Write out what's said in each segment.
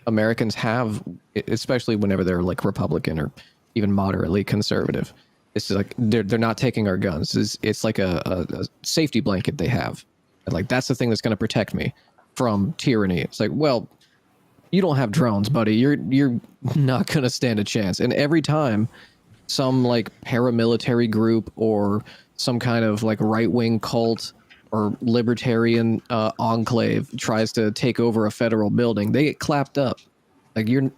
Americans have, especially whenever they're like Republican or even moderately conservative. It's like they're not taking our guns. It's like a safety blanket they have. And like that's the thing that's going to protect me from tyranny. It's like, well, you don't have drones, buddy. You're not going to stand a chance. And every time some like paramilitary group or some kind of like right-wing cult or libertarian enclave tries to take over a federal building, they get clapped up. Like you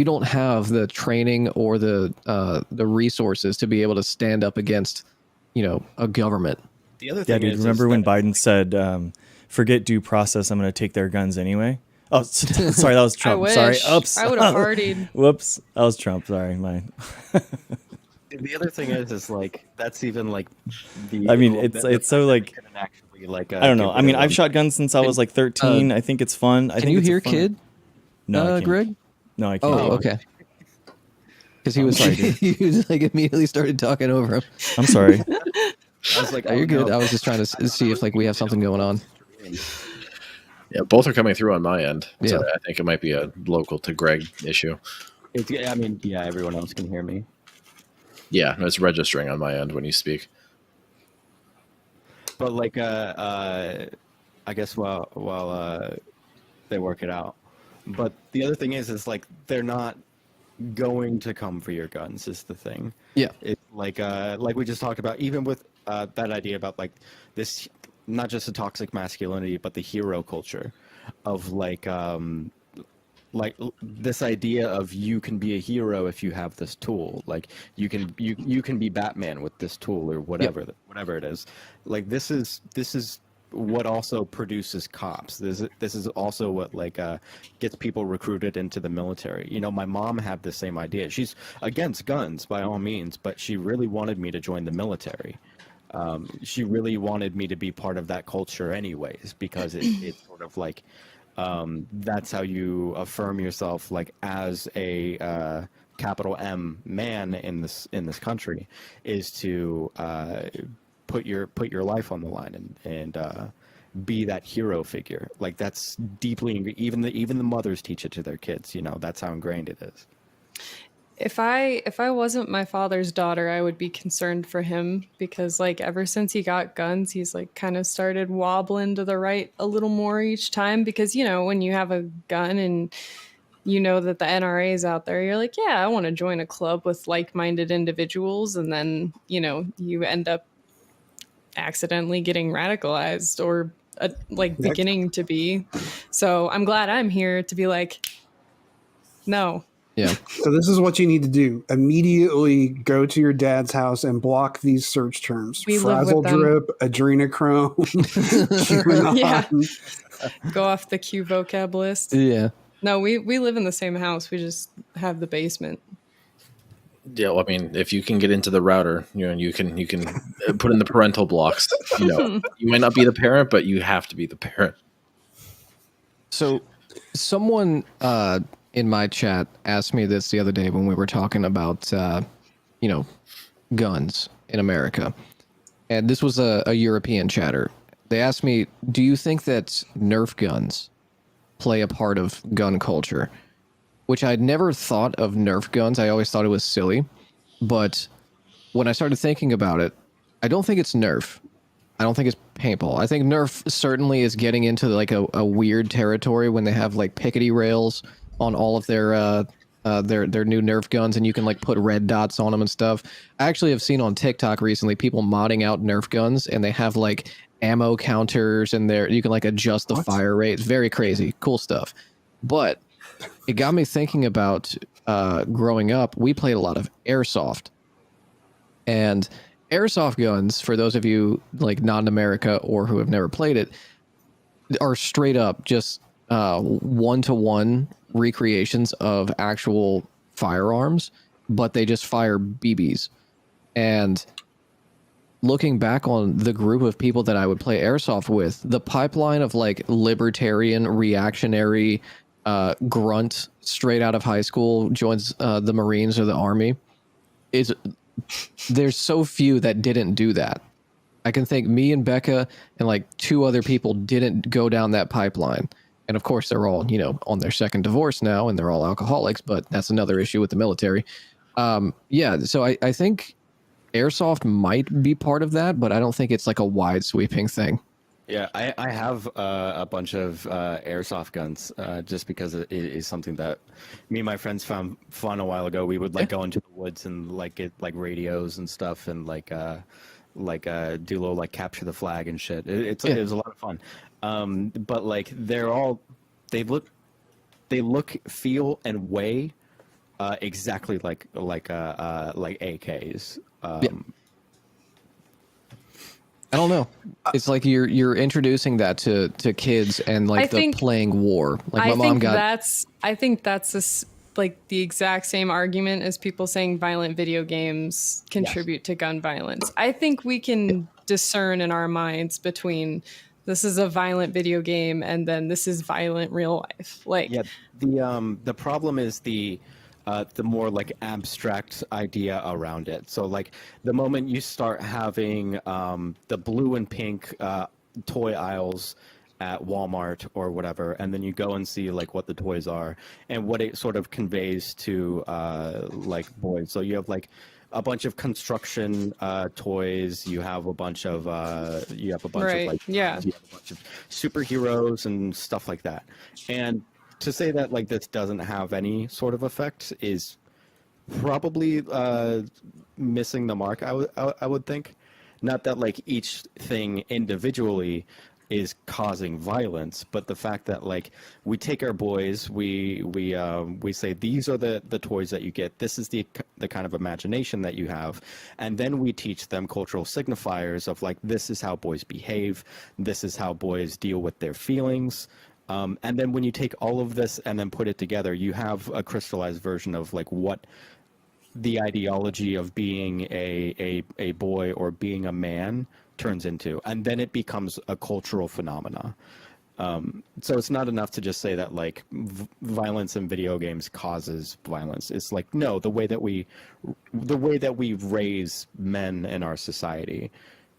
don't have the training or the resources to be able to stand up against, a government. The other thing is, remember when Biden said, "Forget due process, I'm going to take their guns anyway." Oh, sorry, that was Trump. I wish. Sorry, oops. I would have partied. Whoops, that was Trump. Sorry, mine. the other thing is like that's even like the. I mean, it's so like. Actually, like I don't know. I mean, I've shot guns since I was like 13. I think it's fun. Can you hear kid? No, I can't. Greg? No, I can't. Oh, okay. Because he was like, he was like immediately started talking over him. I'm sorry. I was like, oh, you're good. I was just trying to see if like we have something going on. Yeah, both are coming through on my end. So Yeah. I think it might be a local to Greg issue. I mean, yeah, everyone else can hear me. Yeah, it's registering on my end when you speak. But like, I guess while they work it out. But the other thing is like they're not going to come for your guns. Is the thing. Yeah. It's like we just talked about, even with that idea about like this, not just the toxic masculinity, but the hero culture of like this idea of you can be a hero if you have this tool. Like you can be Batman with this tool or whatever, whatever it is. Like this is what also produces cops. This is also what like gets people recruited into the military. My mom had the same idea. She's against guns by all means, but she really wanted me to join the military. She really wanted me to be part of that culture anyways, because it's sort of like that's how you affirm yourself like as a capital M man in this country, is to put your life on the line and be that hero figure. Like that's deeply even the mothers teach it to their kids. That's how ingrained it is. If I wasn't my father's daughter, I would be concerned for him, because like ever since he got guns, he's like kind of started wobbling to the right a little more each time, because when you have a gun and that the NRA is out there, you're like, yeah, I want to join a club with like-minded individuals, and then you end up accidentally getting radicalized or beginning to be. So I'm glad I'm here to be like, no. Yeah. So this is what you need to do. Immediately go to your dad's house and block these search terms. We Frazzle live with them. drip, adrenochrome, QAnon. Yeah. Go off the Q vocab list. Yeah. No, we live in the same house. We just have the basement. Yeah, well, I mean, if you can get into the router, you can put in the parental blocks. You might not be the parent, but you have to be the parent. So, someone in my chat asked me this the other day when we were talking about, guns in America, and this was a European chatter. They asked me, "Do you think that Nerf guns play a part of gun culture?" Which I'd never thought of Nerf guns. I always thought it was silly. But when I started thinking about it, I don't think it's Nerf. I don't think it's paintball. I think Nerf certainly is getting into like a weird territory when they have like pickety rails on all of their new Nerf guns, and you can like put red dots on them and stuff. I actually have seen on TikTok recently people modding out Nerf guns, and they have like ammo counters, and you can like adjust the fire rate. It's very crazy, cool stuff. But it got me thinking about growing up. We played a lot of airsoft, and airsoft guns, for those of you like not in America or who have never played it, are straight up just one-to-one recreations of actual firearms, but they just fire BBs. And looking back on the group of people that I would play airsoft with, the pipeline of like libertarian, reactionary grunt straight out of high school joins the Marines or the Army, there's so few that didn't do that. I can think me and Becca and like two other people didn't go down that pipeline. And of course, they're all, on their second divorce now, and they're all alcoholics. But that's another issue with the military. Yeah, so I think airsoft might be part of that, but I don't think it's like a wide sweeping thing. Yeah, I have a bunch of airsoft guns just because it is something that me and my friends found fun a while ago. We would like go into the woods and like get like radios and stuff and like do little like capture the flag and shit. It was a lot of fun. But like they look, feel, and weigh exactly like AKs. I don't know. It's like you're introducing that to kids and like playing war. Like my mom got. I think that's like the exact same argument as people saying violent video games contribute to gun violence. I think we can discern in our minds between this is a violent video game and then this is violent real life. Like the problem is the more like abstract idea around it. So like the moment you start having the blue and pink toy aisles at Walmart or whatever, and then you go and see like what the toys are and what it sort of conveys to like boys. So you have like a bunch of construction toys. You have a bunch of of like you have a bunch of superheroes and stuff like that. And to say that like this doesn't have any sort of effect is probably missing the mark. I would think, not that like each thing individually is causing violence, but the fact that like we take our boys, we say these are the toys that you get. This is the kind of imagination that you have, and then we teach them cultural signifiers of like this is how boys behave, this is how boys deal with their feelings. And then when you take all of this and then put it together, you have a crystallized version of like what the ideology of being a boy or being a man turns into, and then it becomes a cultural phenomena. So it's not enough to just say that like violence in video games causes violence. It's like no, the way that we raise men in our society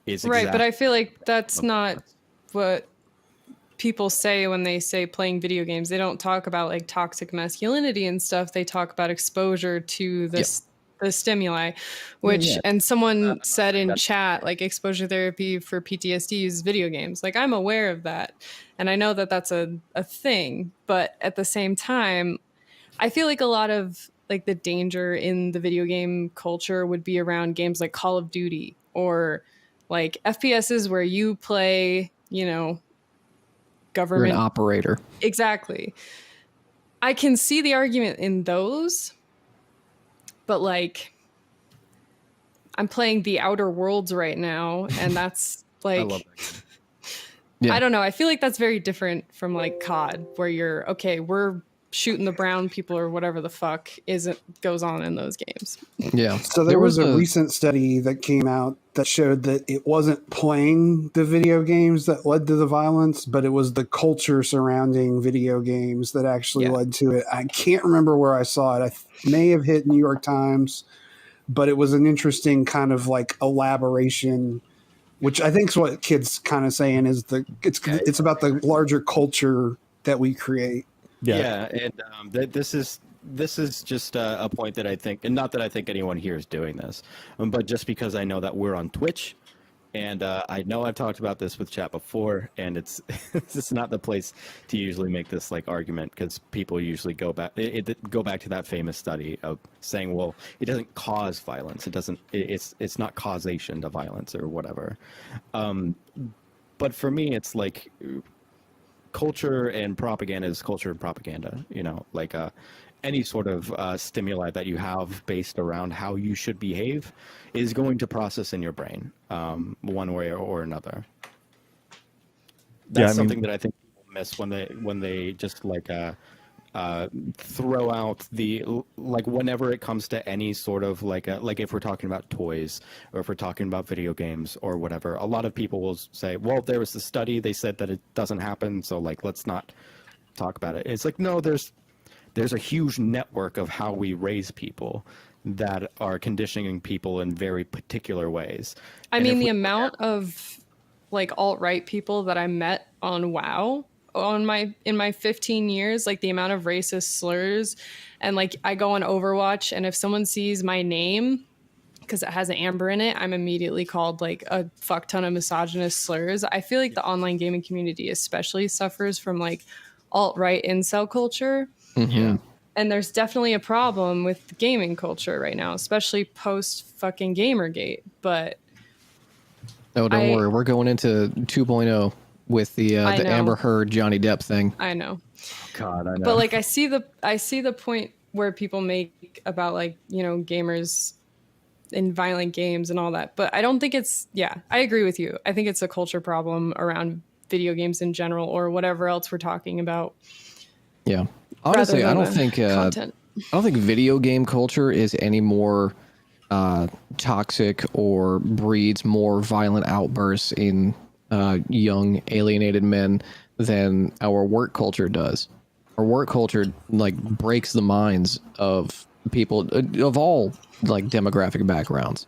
is right. But I feel like that's not what people say when they say playing video games. They don't talk about like toxic masculinity and stuff. They talk about exposure to this the stimuli, which and someone said in chat like exposure therapy for PTSD uses video games. Like I'm aware of that and I know that that's a thing, but at the same time I feel like a lot of like the danger in the video game culture would be around games like Call of Duty or like FPSs where you play, government. You're an operator. Exactly. I can see the argument in those, but like I'm playing The Outer Worlds right now, and that's like I love that. I don't know. I feel like that's very different from like COD, where you're okay, we're shooting the brown people or whatever the fuck goes on in those games. Yeah. So there was a recent study that came out that showed that it wasn't playing the video games that led to the violence, but it was the culture surrounding video games that actually led to it. I can't remember where I saw it. I may have hit New York Times, but it was an interesting kind of like elaboration, which I think is what kids kind of saying is it's about the larger culture that we create. Yeah, and this is just a point that I think, and not that I think anyone here is doing this, but just because I know that we're on Twitch, and I know I've talked about this with chat before, and it's not the place to usually make this like argument because people usually go back to that famous study of saying, well, it doesn't cause violence, it's not causation to violence or whatever, but for me it's like culture and propaganda is culture and propaganda, like any sort of stimuli that you have based around how you should behave is going to process in your brain one way or another. That's something that I think people miss when they just like throw out the like whenever it comes to any sort of like if we're talking about toys or if we're talking about video games or whatever, a lot of people will say, well, there was the study, they said that it doesn't happen, so like let's not talk about it. It's like no, there's a huge network of how we raise people that are conditioning people in very particular ways. I mean, the amount of like alt-right people that I met on WoW in my 15 years, like the amount of racist slurs, and like I go on Overwatch, and if someone sees my name because it has an amber in it, I'm immediately called like a fuck ton of misogynist slurs. I feel like the online gaming community especially suffers from like alt-right incel culture. Yeah. And there's definitely a problem with the gaming culture right now, especially post fucking Gamergate. But Oh, don't worry. We're going into 2.0 with the I know. Amber Heard Johnny Depp thing. I know. God, I know. But like I see the point where people make about like, you know, gamers in violent games and all that. But I don't think it's I agree with you. I think it's a culture problem around video games in general or whatever else we're talking about. Yeah. Honestly, I don't think content. I don't think video game culture is any more toxic or breeds more violent outbursts in young alienated men than our work culture does. Our work culture like breaks the minds of people of all like demographic backgrounds.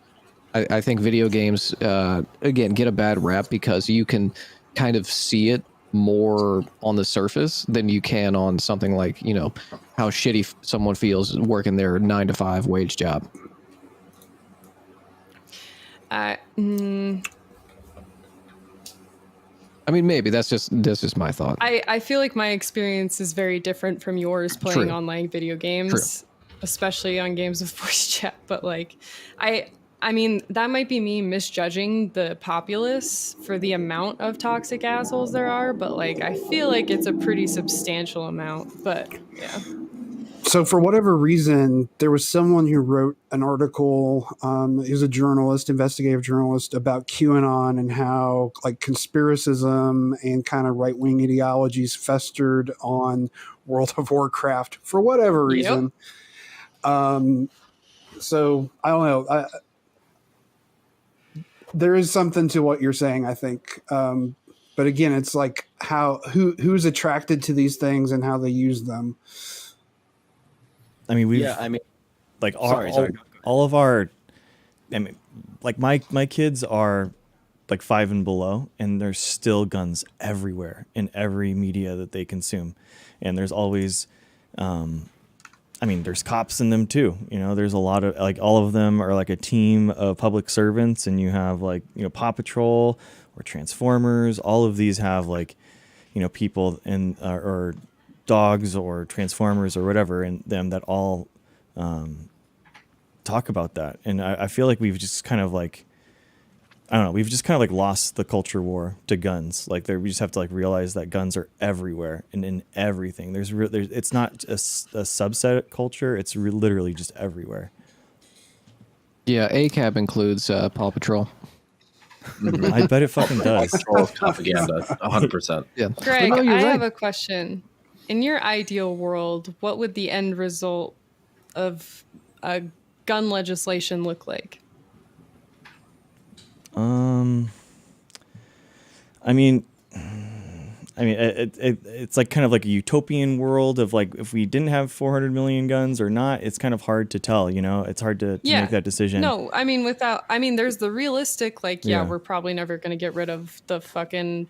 I think video games again get a bad rap because you can kind of see it more on the surface than you can on something like, you know, how shitty someone feels working their 9-to-5 wage job. I mean, maybe that's just my thought. I feel like my experience is very different from yours playing True. online video games, especially on games of voice chat. But like, I mean, that might be me misjudging the populace for the amount of toxic assholes there are. But like, I feel like it's a pretty substantial amount. But yeah. So for whatever reason, there was someone who wrote an article. He was a journalist, investigative journalist, about QAnon and how like conspiracism and kind of right-wing ideologies festered on World of Warcraft for whatever reason. So I don't know. There is something to what you're saying, I think. But again, it's like who's attracted to these things and how they use them. I mean, like all of our, I mean, like my kids are like 5 and below, and there's still guns everywhere in every media that they consume, and there's always, I mean, there's cops in them too. You know, there's a lot of like all of them are like a team of public servants, and you have like, you know, Paw Patrol or Transformers. All of these have like, you know, people in or dogs or Transformers or whatever in them that all talk about that. And I feel like we've just kind of like, I don't know, we've just kind of like lost the culture war to guns. Like we just have to like realize that guns are everywhere and in everything. There's it's not a subset culture. It's literally just everywhere. Yeah, ACAB includes Paw Patrol. I bet it fucking does. Propaganda, 100%. Yeah, Greg, no, you're I right. have a question. In your ideal world, what would the end result of gun legislation look like? I mean, it's like kind of like a utopian world of like if we didn't have 400 million guns or not. It's kind of hard to tell, you know. It's hard to make that decision. No, I mean there's the realistic like we're probably never going to get rid of the fucking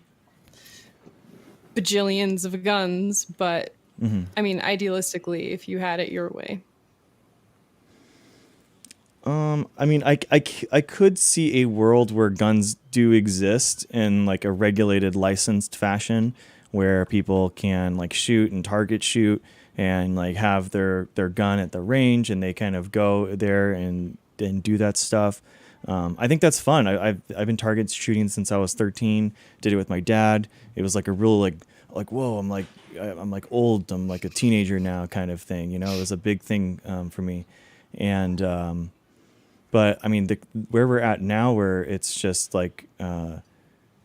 bajillions of guns, but I mean idealistically, if you had it your way. I mean, I could see a world where guns do exist in like a regulated, licensed fashion, where people can like shoot and target shoot and like have their gun at the range, and they kind of go there and do that stuff. I think that's fun. I've been target shooting since I was 13. Did it with my dad. It was like a real like whoa, I'm like old. I'm like a teenager now kind of thing. You know, it was a big thing for me, and. But I mean, where we're at now, where it's just like,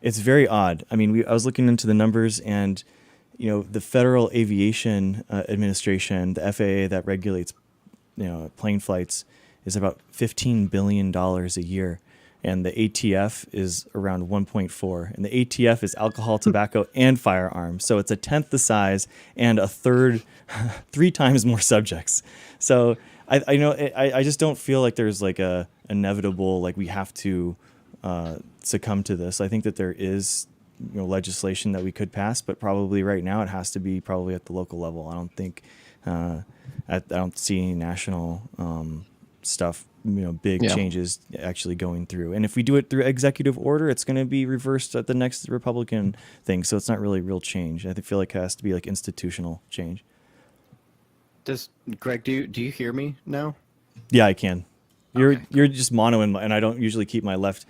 it's very odd. I mean, I was looking into the numbers, and you know, the Federal Aviation Administration, the FAA that regulates, you know, plane flights, is about $15 billion a year, and the ATF is around 1.4, and the ATF is alcohol, tobacco, and firearms. So it's a tenth the size and a third, 3 times more subjects. So. I know I just don't feel like there's like a inevitable like we have to succumb to this. I think that there is legislation that we could pass, but probably right now it has to be probably at the local level. I don't think I don't see any national stuff, big changes actually going through. And if we do it through executive order, it's going to be reversed at the next Republican thing. So it's not really real change. I feel like it has to be like institutional change. Greg, do you hear me now? Yeah, I can. You're just mono, and I don't usually keep my left.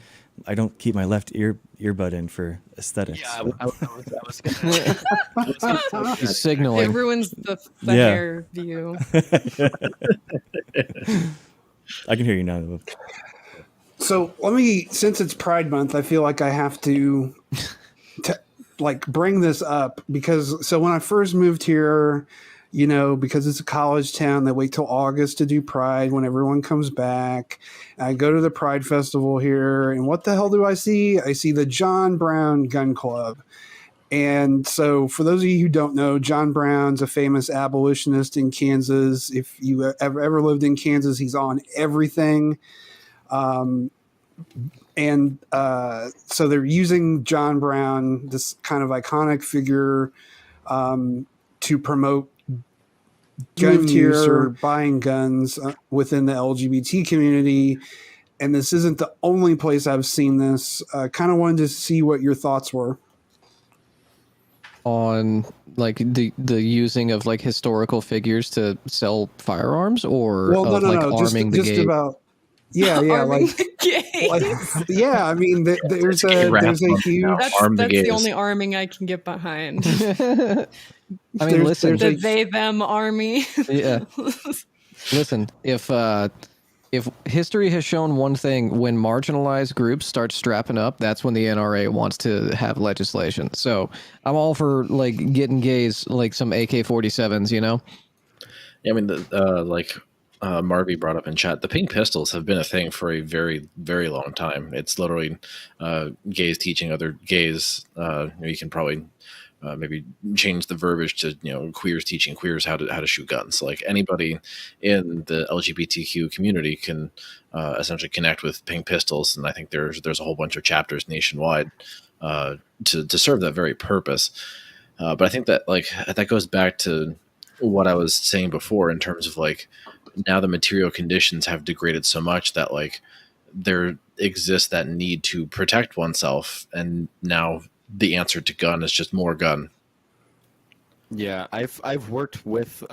I don't keep my left earbud in for aesthetics. Yeah, I was gonna He's signaling. It ruins the hair view. I can hear you now. So let me, since it's Pride Month, I feel like I have to bring this up because when I first moved here, because it's a college town, they wait till August to do Pride when everyone comes back. I go to the Pride Festival here, and what the hell do I see? I see the John Brown Gun Club. And so for those of you who don't know, John Brown's a famous abolitionist in Kansas. If you ever lived in Kansas, he's on everything. So they're using John Brown, this kind of iconic figure, to promote gun use or buying guns within the LGBT community. And this isn't the only place I've seen this. Kind of wanted to see what your thoughts were on like the using of like historical figures to sell firearms, or no, arming the just gay. About arming the gays. yeah, I mean there's a huge that's the only arming I can get behind. I mean, listen, the they them army. Yeah. Listen, if history has shown one thing, when marginalized groups start strapping up, that's when the NRA wants to have legislation. So I'm all for like getting gays like some AK-47s, Yeah, I mean, Marvy brought up in chat, the pink pistols have been a thing for a very, very long time. It's literally gays teaching other gays. You can probably maybe change the verbiage to queers teaching queers how to shoot guns. Like anybody in the LGBTQ community can essentially connect with pink pistols, and I think there's a whole bunch of chapters nationwide to serve that very purpose. But I think that that goes back to what I was saying before in terms of now the material conditions have degraded so much that there exists that need to protect oneself, and now the answer to gun is just more gun. Yeah, I've worked with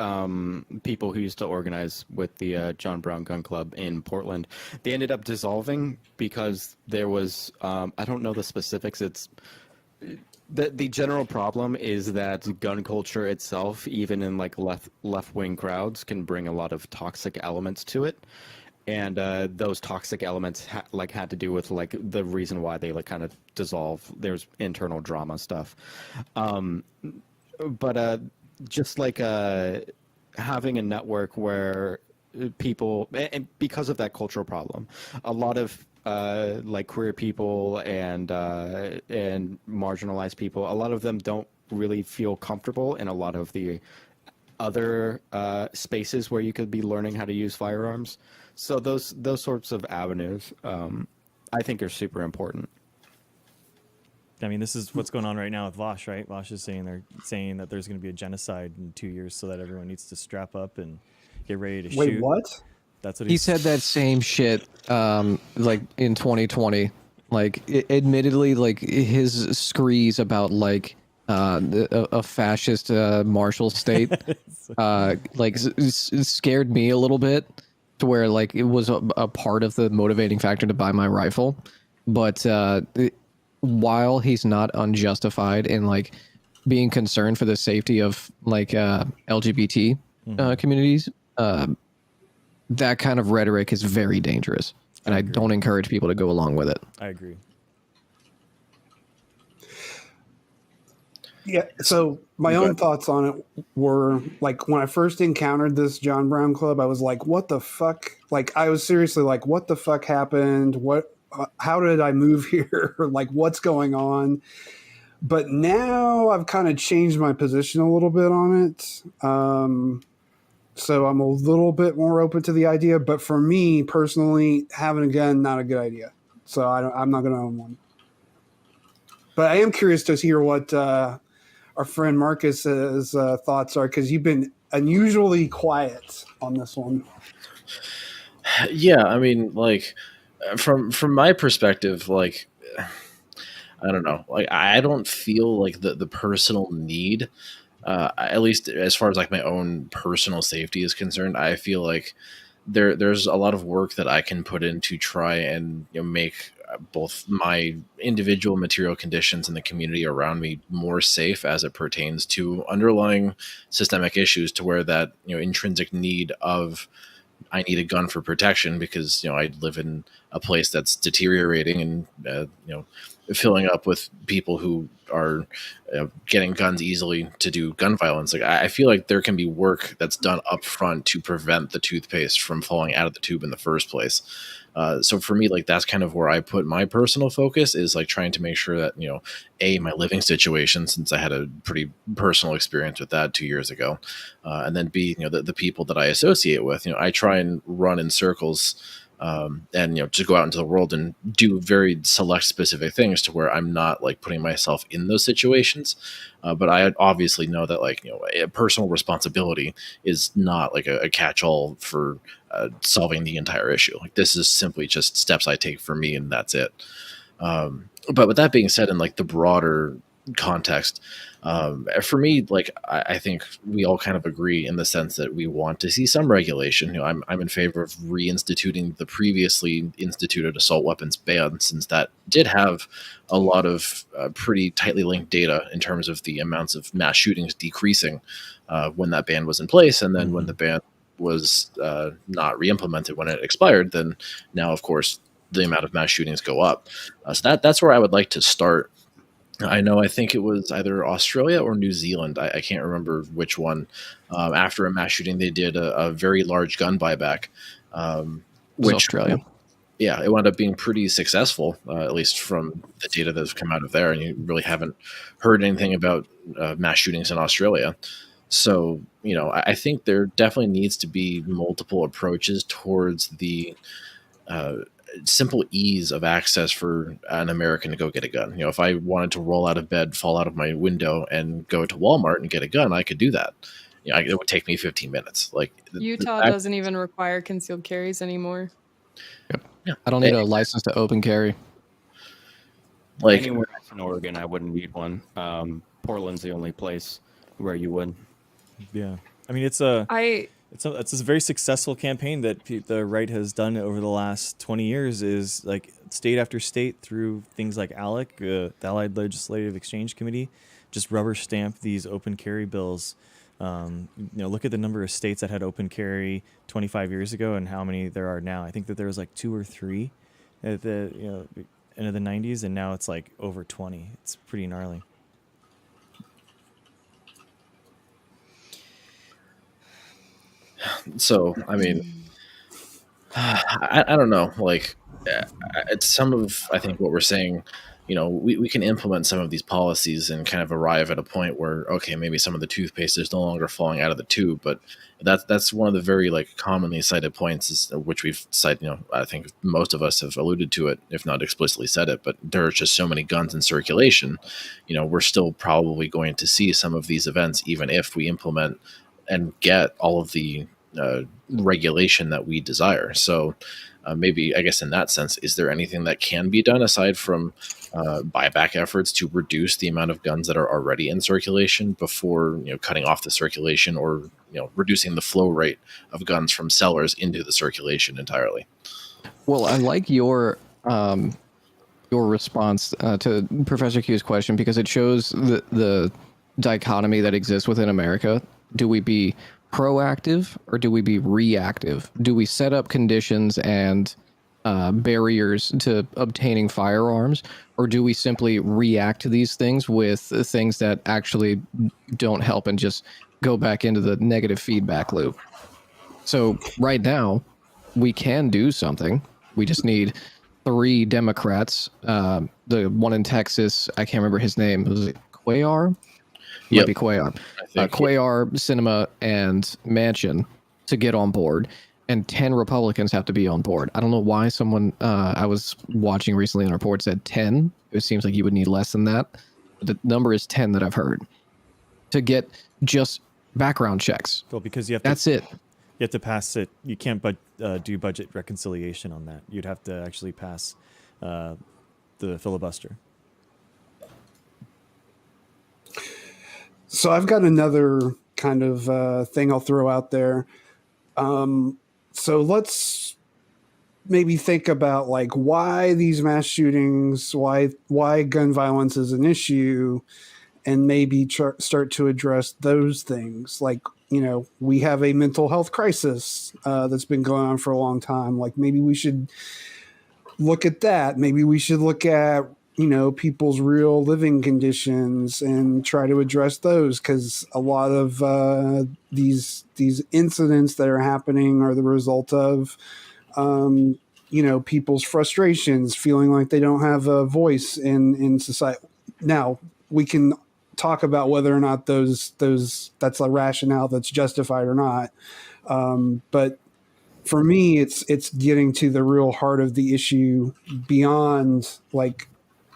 people who used to organize with the John Brown Gun Club in Portland. They ended up dissolving because there was I don't know the specifics. It's the general problem is that gun culture itself, even in left wing crowds, can bring a lot of toxic elements to it. And those toxic elements had to do with the reason why they kind of dissolve. There's internal drama stuff, but just having a network where people, and because of that cultural problem, a lot of queer people and marginalized people, a lot of them don't really feel comfortable in a lot of the other spaces where you could be learning how to use firearms. So those sorts of avenues, I think, are super important. I mean, this is what's going on right now with Vosh, right? Vosh is saying that there's going to be a genocide in 2 years, so that everyone needs to strap up and get ready to shoot. Wait, what? That's what he said. That same shit, in 2020. Admittedly, his screes about a fascist martial state, scared me a little bit, to where it was a part of the motivating factor to buy my rifle. But while he's not unjustified in being concerned for the safety of LGBT communities, that kind of rhetoric is very dangerous, and I don't encourage people to go along with it. I agree. Yeah, so my own thoughts on it were when I first encountered this John Brown Club, I was like, what the fuck? I was seriously what the fuck happened? How did I move here? What's going on? But now I've kind of changed my position a little bit on it. So I'm a little bit more open to the idea. But for me personally, having a gun, not a good idea. So I'm not going to own one. But I am curious to hear what our friend Marcus's thoughts are, because you've been unusually quiet on this one. Yeah, I mean, like from my perspective, like I don't know, like I don't feel like the personal need, at least as far as like my own personal safety is concerned. I feel like there's a lot of work that I can put in to try and make both my individual material conditions and the community around me more safe as it pertains to underlying systemic issues, to where that intrinsic need of I need a gun for protection because I live in a place that's deteriorating and filling up with people who are getting guns easily to do gun violence. Like I feel like there can be work that's done up front to prevent the toothpaste from falling out of the tube in the first place. So for me, like that's kind of where I put my personal focus, is like trying to make sure that my living situation, since I had a pretty personal experience with that 2 years ago, and then B, the people that I associate with. I try and run in circles. And just go out into the world and do very select specific things to where I'm not like putting myself in those situations. But I obviously know that a personal responsibility is not like a catch-all for solving the entire issue. Like this is simply just steps I take for me, and that's it. But with that being said, in like the broader context, for me, like I think we all kind of agree in the sense that we want to see some regulation. I'm in favor of reinstituting the previously instituted assault weapons ban, since that did have a lot of pretty tightly linked data in terms of the amounts of mass shootings decreasing when that ban was in place, and then when the ban was not re-implemented when it expired, then now of course the amount of mass shootings go up. So that's where I would like to start. I think it was either Australia or New Zealand. I can't remember which one. After a mass shooting, they did a very large gun buyback. Which Australia. Yeah, it wound up being pretty successful, at least from the data that's come out of there. And you really haven't heard anything about mass shootings in Australia. So, I think there definitely needs to be multiple approaches towards the simple ease of access for an American to go get a gun. If I wanted to roll out of bed, fall out of my window, and go to Walmart and get a gun, I could do that. It would take me 15 minutes. Like Utah doesn't even require concealed carries anymore. Yep. Yeah. I don't need a license to open carry. Like anywhere else in Oregon, I wouldn't need one. Portland's the only place where you would. Yeah, I mean it's a very successful campaign that the right has done over the last 20 years. Is like state after state through things like ALEC, the Allied Legislative Exchange Committee, just rubber stamp these open carry bills. Look at the number of states that had open carry 25 years ago and how many there are now. I think that there was like 2 or 3 at the end of the 90s, and now it's like over 20. It's pretty gnarly. So, I mean, I don't know. Like, it's some of, I think, what we're saying, we can implement some of these policies and kind of arrive at a point where, okay, maybe some of the toothpaste is no longer falling out of the tube. But that's one of the very, like, commonly cited points, which we've cited, I think most of us have alluded to it, if not explicitly said it. But there are just so many guns in circulation. We're still probably going to see some of these events, even if we implement and get all of the regulation that we desire. So maybe, I guess in that sense, is there anything that can be done aside from buyback efforts to reduce the amount of guns that are already in circulation before cutting off the circulation, or reducing the flow rate of guns from sellers into the circulation entirely? Well, I like your response to Professor Q's question, because it shows the dichotomy that exists within America. Do we be proactive or do we be reactive? Do we set up conditions and barriers to obtaining firearms, or do we simply react to these things with things that actually don't help and just go back into the negative feedback loop? So right now, we can do something. We just need 3 Democrats. The one in Texas, I can't remember his name. Was it Cuellar? Might be Cuellar. Cuellar, Sinema, and Manchin to get on board. and 10 Republicans have to be on board. I don't know why someone I was watching recently on a report said 10. It seems like you would need less than that. The number is 10 that I've heard to get just background checks. Well, because you have That's to, it. You have to pass it. You can't do budget reconciliation on that. You'd have to actually pass the filibuster. So I've got another kind of thing I'll throw out there. So let's maybe think about like why these mass shootings, why gun violence is an issue, and maybe start to address those things. Like, you know, we have a mental health crisis that's been going on for a long time. Like maybe we should look at that. Maybe we should look at, you know, people's real living conditions and try to address those, because a lot of these incidents that are happening are the result of you know, people's frustrations, feeling like they don't have a voice in society. Now we can talk about whether or not those that's a rationale that's justified or not, but for me it's getting to the real heart of the issue beyond like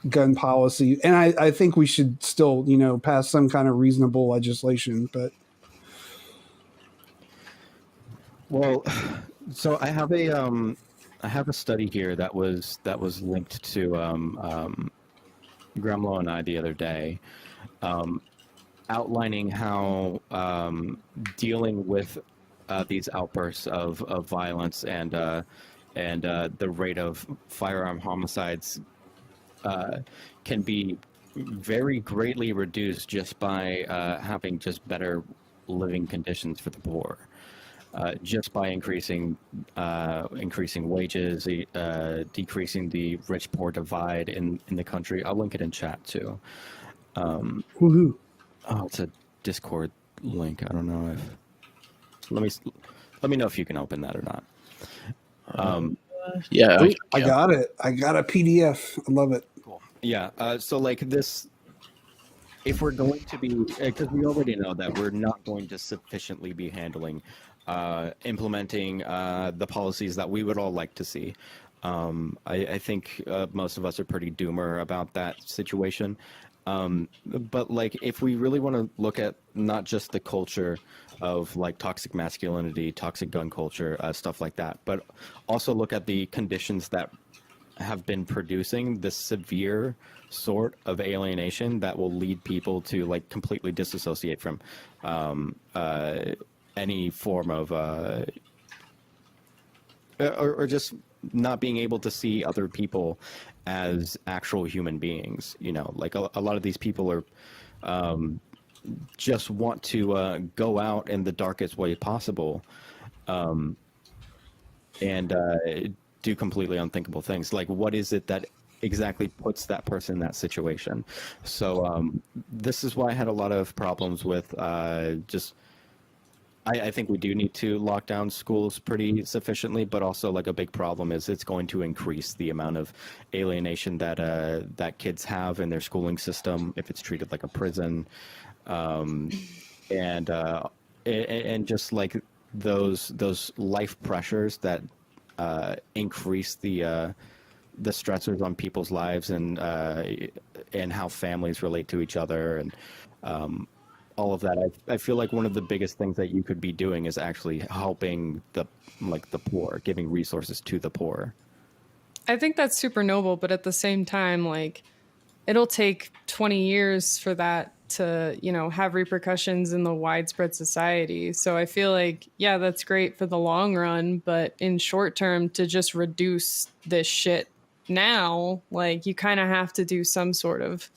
gun policy. And I think we should still, you know, pass some kind of reasonable legislation. But Well, so I have a study here that was linked to Grumlow and I the other day, outlining how dealing with these outbursts of violence and the rate of firearm homicides can be very greatly reduced just by having just better living conditions for the poor. Just by increasing wages, decreasing the rich-poor divide in the country. I'll link it in chat too. woohoo. Oh, it's a Discord link. I don't know if. Let me know if you can open that or not. Yeah, Ooh, I got it. I got a PDF. I love it. Cool. Yeah. So like this, if we're going to be, because we already know that we're not going to sufficiently be handling, implementing the policies that we would all like to see. I think most of us are pretty doomer about that situation. But like, if we really want to look at not just the culture of like toxic masculinity, toxic gun culture, stuff like that, but also look at the conditions that have been producing this severe sort of alienation that will lead people to like completely disassociate from any form of or just not being able to see other people as actual human beings. You know, like a lot of these people are just want to go out in the darkest way possible and do completely unthinkable things. Like, what is it that exactly puts that person in that situation? So this is why I had a lot of problems with just I think we do need to lock down schools pretty sufficiently, but also like a big problem is it's going to increase the amount of alienation that that kids have in their schooling system if it's treated like a prison, and just like those life pressures that increase the stressors on people's lives and how families relate to each other and all of that. I feel like one of the biggest things that you could be doing is actually helping the poor, giving resources to the poor. I think that's super noble, but at the same time, like, it'll take 20 years for that to, you know, have repercussions in the widespread society. So I feel like, yeah, that's great for the long run, but in short term, to just reduce this shit now, like, you kind of have to do some sort of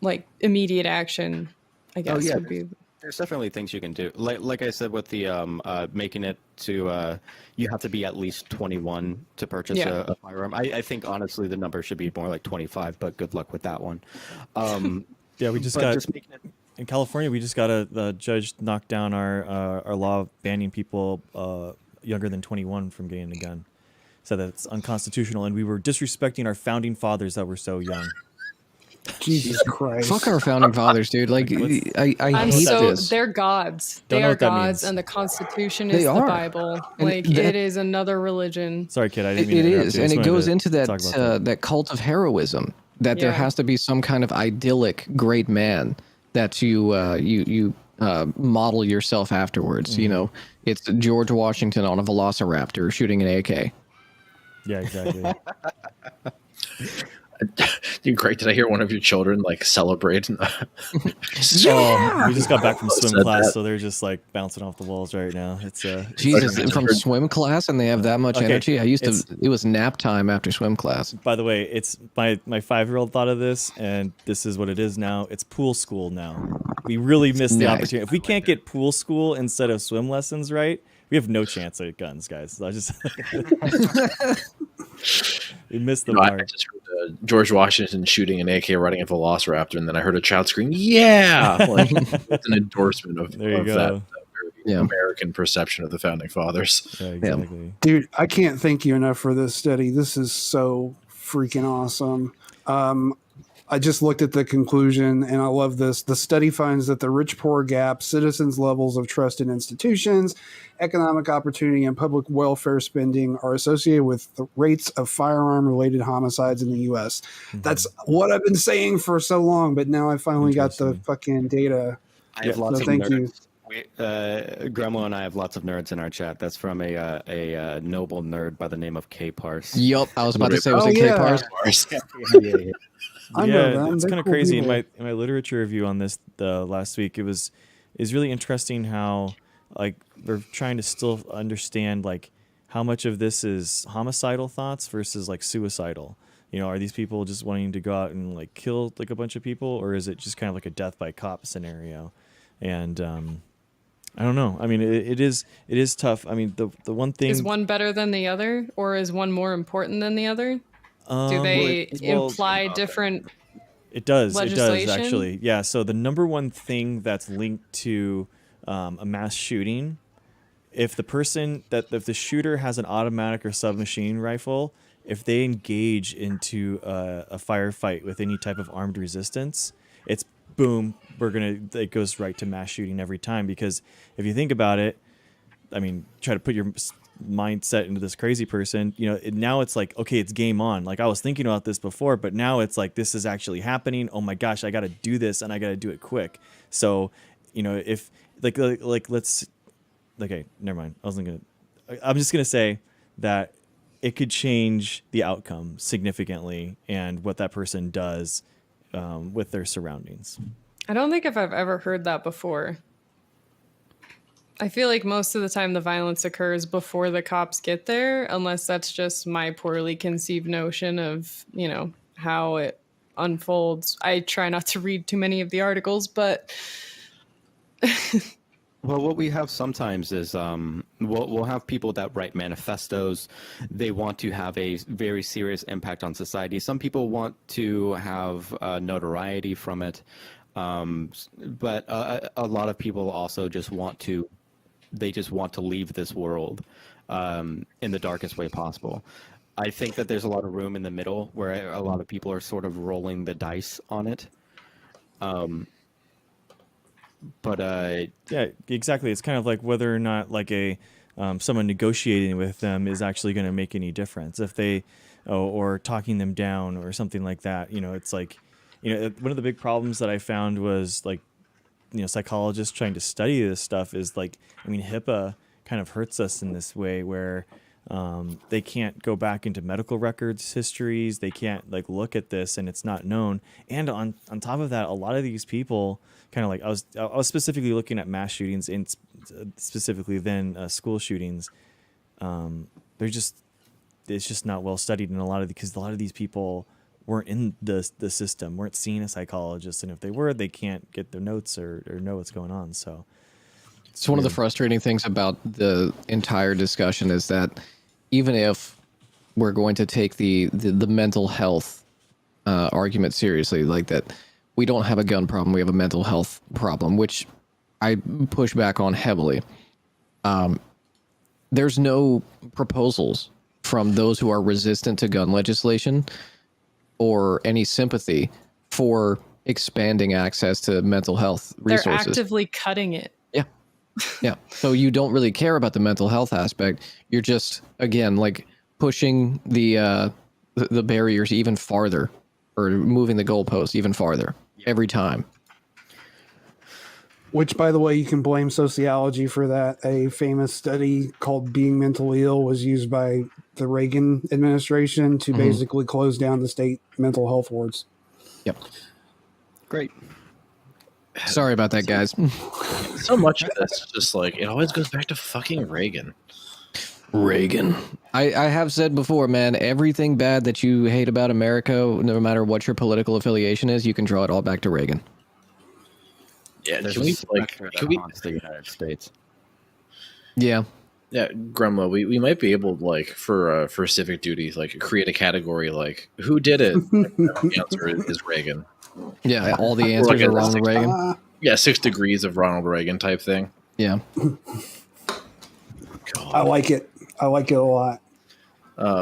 like immediate action, I guess. Oh, yeah. Would be. There's definitely things you can do. Like I said with the making it to you have to be at least 21 to purchase a firearm. I think honestly the number should be more like 25, but good luck with that one. Yeah, we just got in California. We just got a judge knocked down our law banning people younger than 21 from getting a gun. Said that it's unconstitutional, and we were disrespecting our founding fathers that were so young. Jesus Christ. Fuck our founding fathers, dude. Like, I I'm hate so this. they're gods. Don't They know are what that gods, means. and the Constitution They is the are. Bible. And Like that- it is another religion. Sorry, kid. I didn't It mean to interrupt is, you. I and just it wanted goes to into that talk about that cult of heroism. That there Yeah. has to be some kind of idyllic great man that you model yourself afterwards. You know, it's George Washington on a Velociraptor shooting an AK. Yeah, exactly. Dude, Greg, did I hear one of your children like celebrate? Oh, we just got back from swim Said class, that. so they're just like bouncing off the walls right now. It's Jesus, Okay. from swim class, and they have that much Okay, energy. It it's- was nap time after swim class. By the way, it's my 5-year-old thought of this, and this is what it is now. It's pool school now. We really missed the Nice. opportunity. If we can't get pool school instead of swim lessons right, we have no chance at guns, guys. I just we missed the No, I mark. just heard George Washington shooting an AK riding a Velociraptor, and then I heard a child scream, "Yeah!" Like, it's an endorsement of, There you of go. that very Yeah. American perception of the founding fathers. Yeah, exactly. Dude, I can't thank you enough for this study. This is so freaking awesome. I just looked at the conclusion and I love this. The study finds that the rich poor gap, citizens' levels of trust in institutions, economic opportunity, and public welfare spending are associated with the rates of firearm related homicides in the U.S. That's what I've been saying for so long, but now I finally got the Interesting. fucking data. I have So lots of thank nerds. you. Gremlo and I have lots of nerds in our chat. That's from a noble nerd by the name of K Parse. Yup, I was about to say, was Oh, it K yeah. Pars? I know Yeah, them. it's They're kind of cool crazy. people. In my literature review on this last week, is really interesting how like they're trying to still understand like how much of this is homicidal thoughts versus like suicidal. You know, are these people just wanting to go out and like kill like a bunch of people, or is it just kind of like a death by cop scenario? And I don't know. I mean, it is tough. I mean, the one thing Is one better than the other, or is one more important than the other? Do well, they well, imply different? It does. It does legislation? actually. Yeah. So the number one thing that's linked to a mass shooting, if the shooter has an automatic or submachine rifle, if they engage into a firefight with any type of armed resistance, it's boom. It goes right to mass shooting every time. Because if you think about it, I mean, try to put your mindset into this crazy person, you know, now it's like, okay, it's game on. Like I was thinking about this before, but now it's like, this is actually happening. Oh my gosh, I got to do this and I got to do it quick. So, you know, if like let's, okay, never mind. I'm just going to say that it could change the outcome significantly and what that person does with their surroundings. I don't think if I've ever heard that before. I feel like most of the time the violence occurs before the cops get there, unless that's just my poorly conceived notion of, you know, how it unfolds. I try not to read too many of the articles, but Well, what we have sometimes is we'll have people that write manifestos. They want to have a very serious impact on society. Some people want to have notoriety from it, but a lot of people also just want to leave this world in the darkest way possible. I think that there's a lot of room in the middle where a lot of people are sort of rolling the dice on it. Yeah, exactly. It's kind of like whether or not like someone negotiating with them is actually going to make any difference. If they, or talking them down or something like that. You know, it's like, you know, one of the big problems that I found was like, you know, psychologists trying to study this stuff is like, I mean, HIPAA kind of hurts us in this way where they can't go back into medical records histories. They can't like look at this and it's not known. And on top of that, a lot of these people kind of like, I was specifically looking at mass shootings and specifically then school shootings. It's just not well studied in because a lot of these people weren't in the system, weren't seeing a psychologist. And if they were, they can't get their notes or know what's going on. So It's one of the frustrating things about the entire discussion is that even if we're going to take the mental health argument seriously, like that we don't have a gun problem, we have a mental health problem, which I push back on heavily. There's no proposals from those who are resistant to gun legislation or any sympathy for expanding access to mental health They're resources. actively cutting it. Yeah. So you don't really care about the mental health aspect. You're just, again, like pushing the barriers even farther, or moving the goalposts even farther every time. Which, by the way, you can blame sociology for that. A famous study called Being Mentally Ill was used by the Reagan administration to basically close down the state mental health wards. Yep. Great. Sorry about that, guys. So much of this is just like, it always goes back to fucking Reagan. Reagan. I have said before, man, everything bad that you hate about America, no matter what your political affiliation is, you can draw it all back to Reagan. Yeah, There's can a we specter like that can we haunts the United States. Yeah. yeah, Grumlow, we might be able like for civic duty, like create a category like who did it? The answer is Reagan. Yeah, all the Or answers like are a Ronald Reagan. Yeah, 6 degrees of Ronald Reagan type thing. Yeah. I like it. I like it a lot.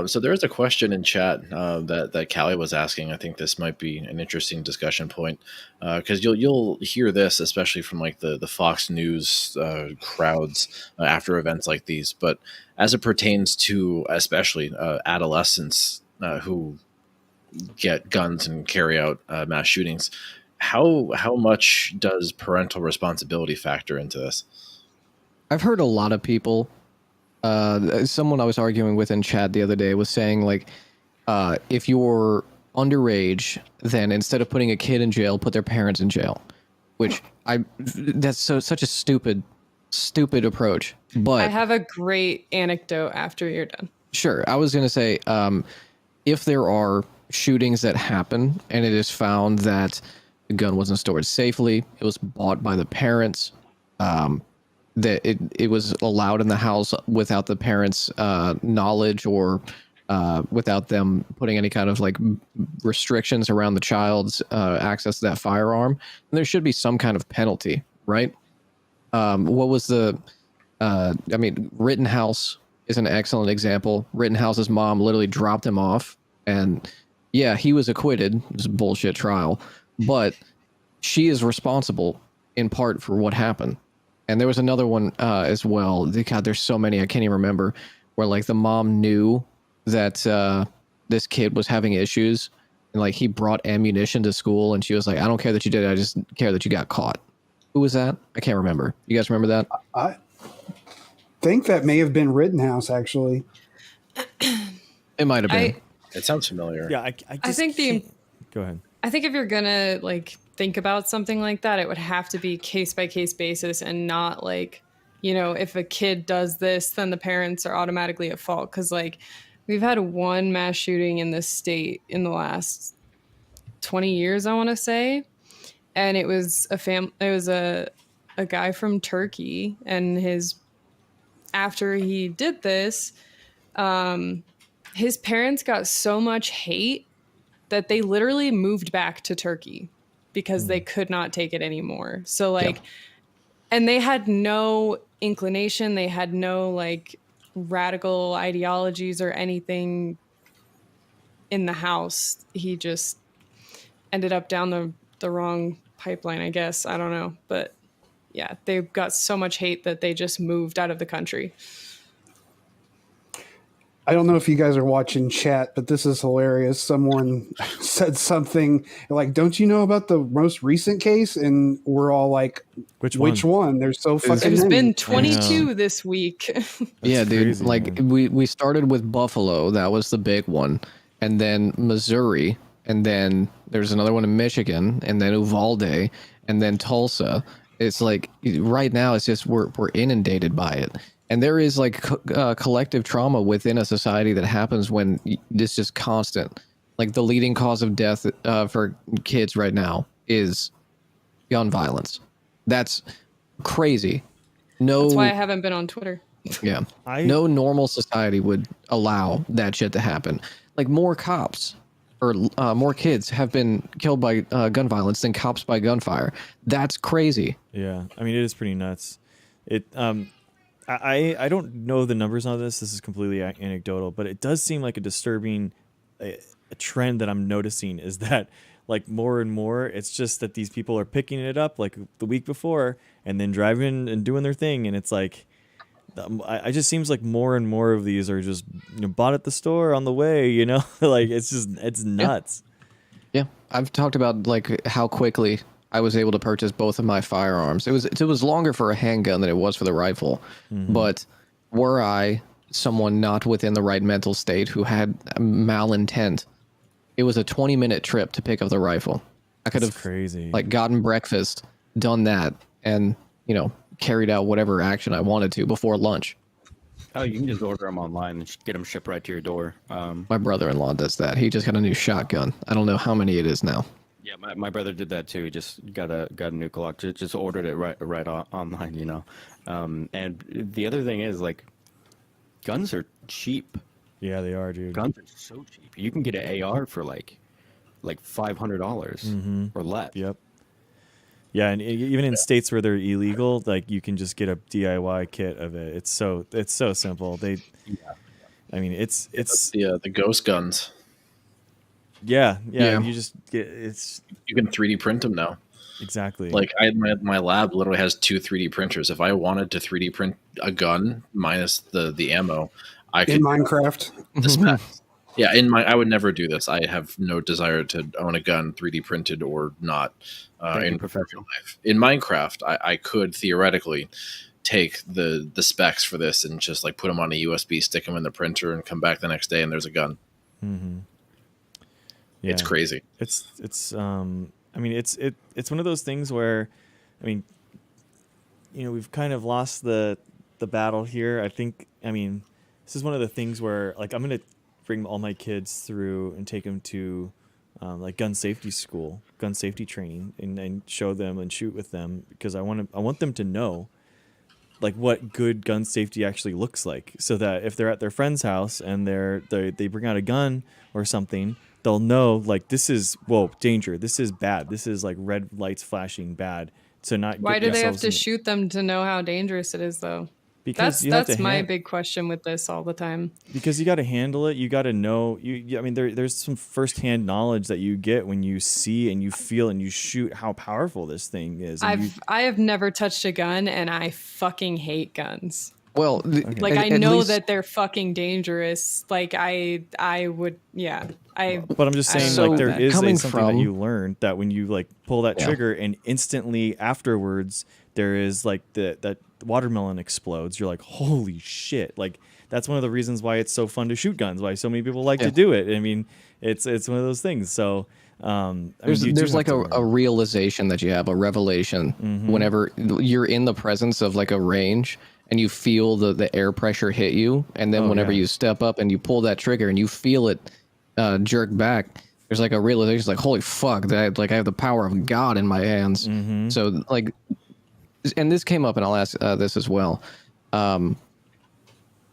So there's a question in chat that Callie was asking. I think this might be an interesting discussion point because you'll hear this especially from like the Fox News crowds after events like these. But as it pertains to especially adolescents who get guns and carry out mass shootings, how much does parental responsibility factor into this? I've heard a lot of people. Someone I was arguing with in chat the other day was saying like, if you're underage, then instead of putting a kid in jail, put their parents in jail. Which that's such a stupid approach. But I have a great anecdote after you're done. sure, I was gonna say, if there are shootings that happen and it is found that the gun wasn't stored safely, it was bought by the parents, that it was allowed in the house without the parents' knowledge, or without them putting any kind of like restrictions around the child's access to that firearm, then there should be some kind of penalty, right? What was the? I mean, Rittenhouse is an excellent example. Rittenhouse's mom literally dropped him off, and yeah, he was acquitted. It was a bullshit trial, but she is responsible in part for what happened. And there was another one as well. God, there's so many I can't even remember. Where like the mom knew that this kid was having issues, and like he brought ammunition to school, and she was like, "I don't care that you did it. I just care that you got caught." Who was that? I can't remember. You guys remember that? I think that may have been Rittenhouse, actually. It might have been. It sounds familiar. Yeah, I think Go ahead. I think if you're gonna like think about something like that, it would have to be case by case basis, and not like, you know, if a kid does this, then the parents are automatically at fault. Because like we've had one mass shooting in this state in the last 20 years, I want to say, and it was a guy from Turkey, and after he did this, his parents got so much hate that they literally moved back to Turkey because they could not take it anymore. So like, and they had no inclination. They had no like radical ideologies or anything in the house. He just ended up down the wrong pipeline, I guess. I don't know. But yeah, they got so much hate that they just moved out of the country. I don't know if you guys are watching chat, but this is hilarious. Someone said something like, "Don't you know about the most recent case?" And we're all like, Which one? There's so fucking There's many." been 22 this week. Yeah, dude. crazy, Like man. we started with Buffalo, that was the big one, and then Missouri, and then there's another one in Michigan, and then Uvalde, and then Tulsa. It's like right now, it's just we're inundated by it, and there is like collective trauma within a society that happens when it's just constant. Like the leading cause of death for kids right now is gun violence. That's crazy. No, That's why I haven't been on Twitter. yeah. I- No normal society would allow that shit to happen. Like more cops or more kids have been killed by gun violence than cops by gunfire. That's crazy. Yeah, I mean, it is pretty nuts. I don't know the numbers on this. This is completely anecdotal, but it does seem like a disturbing a trend that I'm noticing is that like more and more. It's just that these people are picking it up like the week before and then driving and doing their thing. And it's like, I just seems like more and more of these are just bought at the store on the way, like it's nuts. Yeah, I've talked about like how quickly I was able to purchase both of my firearms. It was longer for a handgun than it was for the rifle, but were I someone not within the right mental state who had malintent, it was a 20-minute trip to pick up the rifle. I could That's have crazy. like gotten breakfast, done that, and carried out whatever action I wanted to before lunch. Oh, you can just order them online and get them shipped right to your door. My brother-in-law does that. He just got a new shotgun. I don't know how many it is now. Yeah, my brother did that too. He just got a new Glock. Just ordered it right online. And the other thing is like, guns are cheap. Yeah, they are, dude. Guns are so cheap. You can get an AR for like $500 or less. Yep. Yeah, and even in states where they're illegal, like you can just get a DIY kit of it. It's so simple. I mean, it's the ghost guns. yeah. Yeah. You just get You can 3D print them now. exactly Like my lab literally has 2 3D printers. If I wanted to 3D print a gun minus the ammo, I could In Minecraft. the specs. Yeah, I would never do this. I have no desire to own a gun 3D printed or not in professional life. In Minecraft, I could theoretically take the specs for this and just like put them on a USB, stick them in the printer, and come back the next day and there's a gun. yeah. It's crazy. It's I mean it's one of those things where I mean we've kind of lost the battle here. I think this is one of the things where like I'm gonna bring all my kids through and take them to like gun safety school, gun safety training, and show them and shoot with them because I want them to know like what good gun safety actually looks like, so that if they're at their friend's house and they bring out a gun or something, they'll know like this is danger, this is bad, this is like red lights flashing bad. So not Why do they have to in, shoot them to know how dangerous it is, though? because That's my big question with this all the time. Because you got to handle it. You got to know. I mean, there's some firsthand knowledge that you get when you see and you feel and you shoot how powerful this thing is. I have never touched a gun, and I fucking hate guns. Well, Like I know that they're fucking dangerous. Like I would, yeah. But I'm just saying, So like there is coming something from- that you learn that when you like pull that trigger and instantly afterwards there is like that watermelon explodes. You're like, holy shit! Like that's one of the reasons why it's so fun to shoot guns. Why so many people like to do it. I mean, it's one of those things. So there's like a realization that you have, a revelation whenever you're in the presence of like a range and you feel the air pressure hit you, and then whenever you step up and you pull that trigger and you feel it jerk back, there's like a realization like, holy fuck, that like I have the power of God in my hands. So like, and this came up, and I'll ask this as well.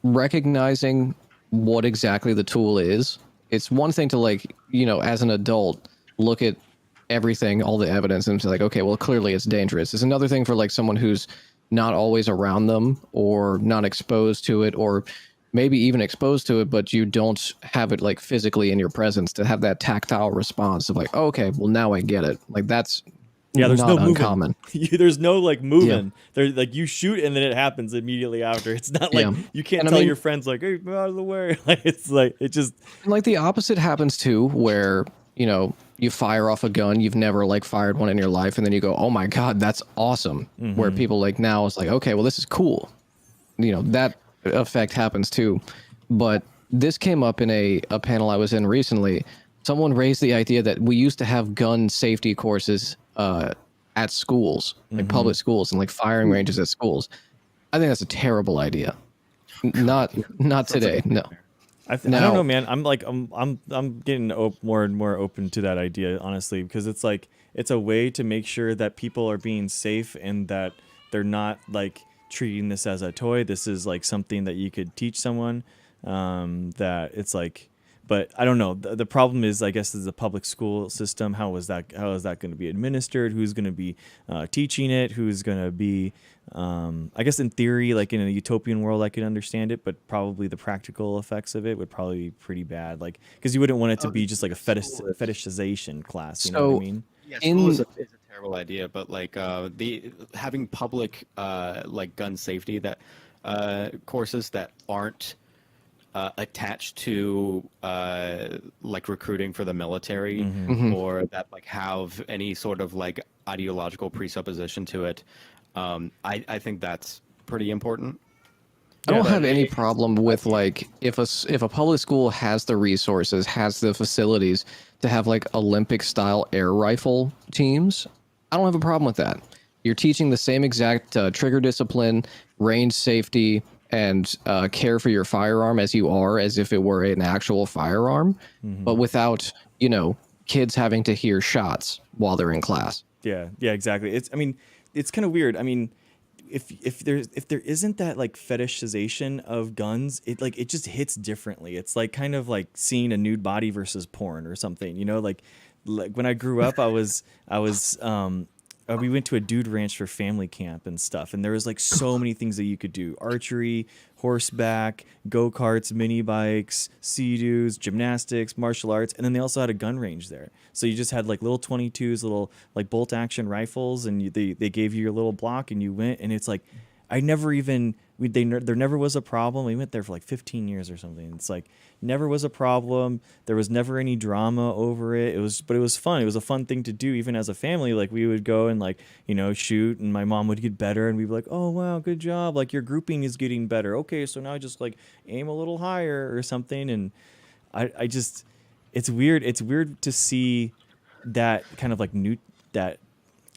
Recognizing what exactly the tool is, it's one thing to like, as an adult, look at everything, all the evidence, and say like, okay, well, clearly it's dangerous. It's another thing for like someone who's not always around them or not exposed to it, or maybe even exposed to it, but you don't have it like physically in your presence to have that tactile response of like, oh, okay, well, now I get it. Like that's there's not no uncommon. There's no like moving. There's like you shoot and then it happens immediately after. It's not like you can't tell your friends like, hey, move out of the way. Like it's like it just like the opposite happens too, where you fire off a gun you've never like fired one in your life, and then you go, oh my god, that's awesome. Where people like now it's like, okay, well, this is cool. That effect happens too. But this came up in a panel I was in recently. Someone raised the idea that we used to have gun safety courses at schools, like public schools, and like firing ranges at schools. I think that's a terrible idea. Not today. No. I don't know, man. I'm getting more and more open to that idea, honestly, because it's like it's a way to make sure that people are being safe and that they're not like treating this as a toy. This is like something that you could teach someone. That it's like But I don't know. The problem is, I guess, is the public school system. How is that going to be administered? Who's going to be teaching it? Who's going to be? I guess in theory, like in a utopian world, I could understand it, but probably the practical effects of it would probably be pretty bad. Like, because you wouldn't want it to be just like a fetishization class. You know what I mean? Yeah, school is a terrible idea, but like the having public like gun safety that courses that aren't attached to like recruiting for the military or that like have any sort of like ideological presupposition to it. I think that's pretty important. I don't have any problem with like if a public school has the resources, has the facilities to have like Olympic style air rifle teams. I don't have a problem with that. You're teaching the same exact trigger discipline, range safety, and care for your firearm as you are as if it were an actual firearm, but without, you know, kids having to hear shots while they're in class. Yeah, exactly. It's kind of weird. I mean, if there isn't that like fetishization of guns, it just hits differently. It's like kind of like seeing a nude body versus porn or something, you know, like when I grew up, we went to a dude ranch for family camp and stuff, and there was like so many things that you could do: archery, horseback, go-karts, mini bikes, sea-doos, gymnastics, martial arts, and then they also had a gun range there. So you just had like little 22s, little like bolt action rifles, and they gave you your little block, and you went, and it's like there never was a problem. We went there for like 15 years or something. It's like never was a problem. There was never any drama over it. But it was fun. It was a fun thing to do, even as a family. Like we would go and like, you know, shoot, and my mom would get better, and we'd be like, oh wow, good job. Like your grouping is getting better. Okay, so now just like aim a little higher or something. And I just, it's weird. It's weird to see that kind of like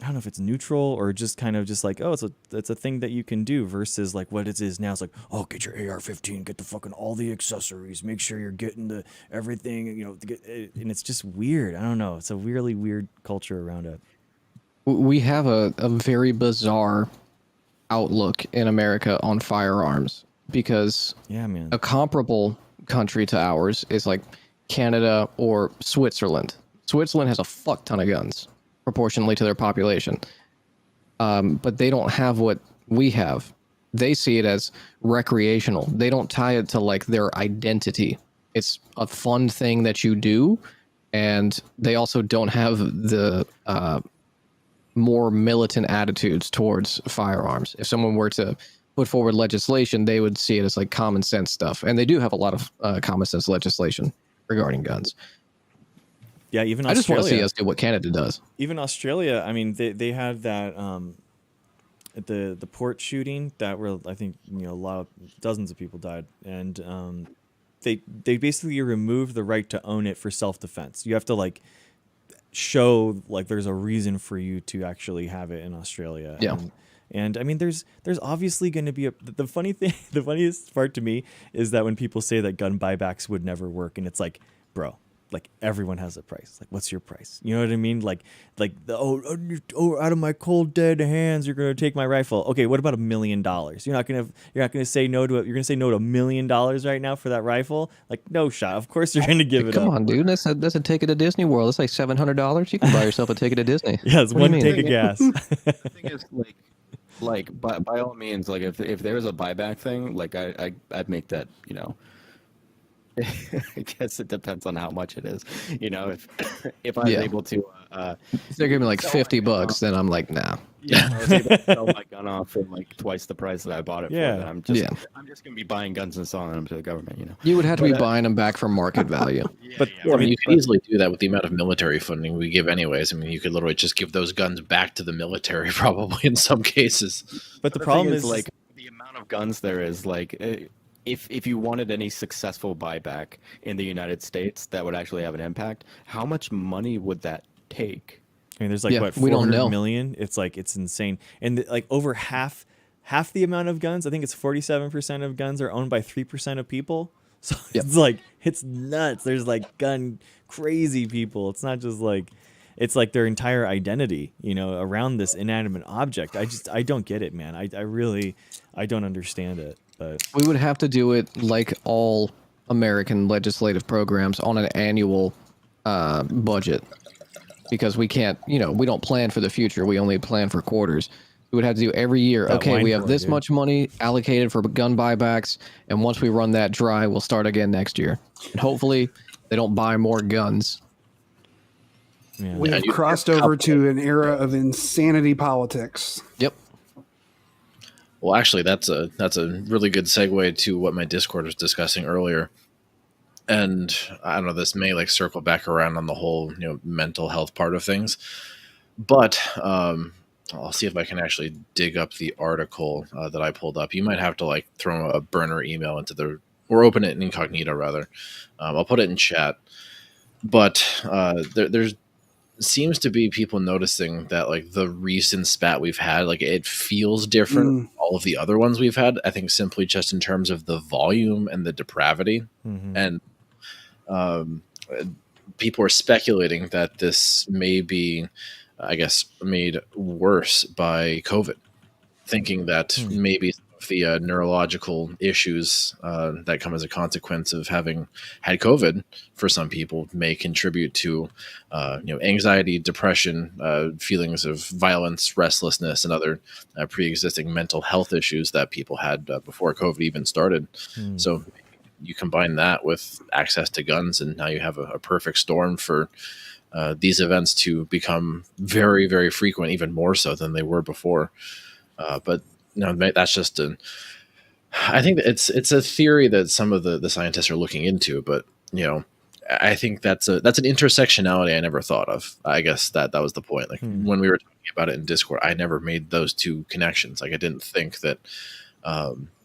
I don't know if it's neutral or just kind of just like, oh, it's a thing that you can do versus like what it is now. It's like, oh, get your AR-15, get the fucking all the accessories, make sure you're getting the everything, you know, and it's just weird. I don't know. It's a really weird culture around it. We have a very bizarre outlook in America on firearms because a comparable country to ours is like Canada or Switzerland. Switzerland has a fuck ton of guns proportionally to their population. But they don't have what we have. They see it as recreational. They don't tie it to like their identity. It's a fun thing that you do. And they also don't have the more militant attitudes towards firearms. If someone were to put forward legislation, they would see it as like common sense stuff. And they do have a lot of common sense legislation regarding guns. Yeah, even I just want to see us do what Canada does. Even Australia, I mean, they had that the port shooting that were, I think, you know, dozens of people died, and they basically removed the right to own it for self-defense. You have to like show like there's a reason for you to actually have it in Australia. Yeah. And I mean, there's obviously going to be the funniest part to me is that when people say that gun buybacks would never work, and it's like, bro, like everyone has a price. Like, what's your price? You know what I mean? Like out of my cold dead hands, you're gonna take my rifle. Okay, what about $1 million? You're not gonna say no to it. You're gonna say no to $1 million right now for that rifle? Like, no shot. Of course you're gonna give it up. Come on, dude. That's a ticket to Disney World. It's like $700. You can buy yourself a ticket to Disney. Yeah, it's one tank of gas. The thing is, like by all means, like if there was a buyback thing, like I'd make that, you know. I guess it depends on how much it is. You know, if I was able to, if they're giving me like $50, then I'm like, nah. Yeah, I was able to sell my gun off for like twice the price that I bought it for. Then I'm just gonna be buying guns and selling them to the government. You know, you would have to be buying them back for market value. I mean, you could easily do that with the amount of military funding we give, anyways. I mean, you could literally just give those guns back to the military, probably in some cases. But the problem is like the amount of guns there is like. If you wanted any successful buyback in the United States that would actually have an impact, how much money would that take? I mean, there's like what, 400 million? It's like, it's insane. And like over half the amount of guns, I think it's 47% of guns are owned by 3% of people. So it's like, it's nuts. There's like gun crazy people. It's not just like, it's like their entire identity, you know, around this inanimate object. I don't get it, man. I really don't understand it. But we would have to do it like all American legislative programs on an annual budget, because we can't, we don't plan for the future. We only plan for quarters. We would have to do every year. That Okay, wine we have cooler, this dude. much money allocated for gun buybacks, and once we run that dry, we'll start again next year. And hopefully, they don't buy more guns. Yeah. We have you- crossed over to an era of insanity politics. Yep. Well, actually, that's a really good segue to what my Discord was discussing earlier. And I don't know, this may like circle back around on the whole, mental health part of things. But I'll see if I can actually dig up the article that I pulled up. You might have to like throw a burner email into or open it in incognito rather. I'll put it in chat. But there's seems to be people noticing that like the recent spat we've had, like it feels different from all of the other ones we've had. I think simply just in terms of the volume and the depravity. And people are speculating that this may be, I guess, made worse by COVID, thinking that maybe some of the neurological issues that come as a consequence of having had COVID for some people may contribute to, anxiety, depression, feelings of violence, restlessness, and other pre-existing mental health issues that people had before COVID even started. So you combine that with access to guns, and now you have a perfect storm for these events to become very, very frequent, even more so than they were before. But that's just I think it's a theory that some of the scientists are looking into, but I think that's an intersectionality I never thought of. I guess that was the point. Like when we were talking about it in Discord, I never made those two connections. Like I didn't think that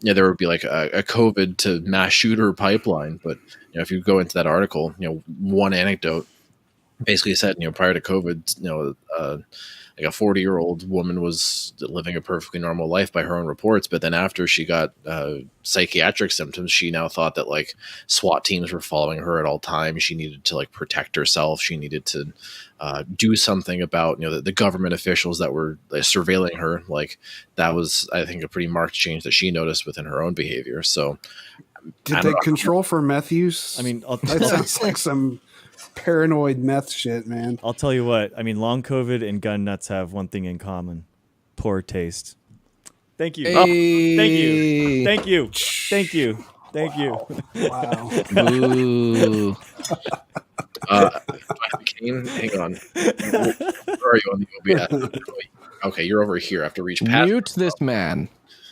there would be like a COVID to mass shooter pipeline. But if you go into that article, one anecdote basically said, prior to COVID, like a 40-year-old woman was living a perfectly normal life by her own reports. But then after she got psychiatric symptoms, she now thought that like SWAT teams were following her at all times. She needed to like protect herself. She needed to do something about, the government officials that were surveilling her. Like that was, I think, a pretty marked change that she noticed within her own behavior. So Did they control for meth use? I mean, that sounds like some paranoid meth shit, man. I'll tell you what. I mean, long COVID and gun nuts have one thing in common: poor taste. Thank you. Thank you. Thank you. Thank you. Thank you. Wow. Ooh. Kane, hang on. Where are you on the OBS? Okay, you're over here. I have to reach past Mute this man.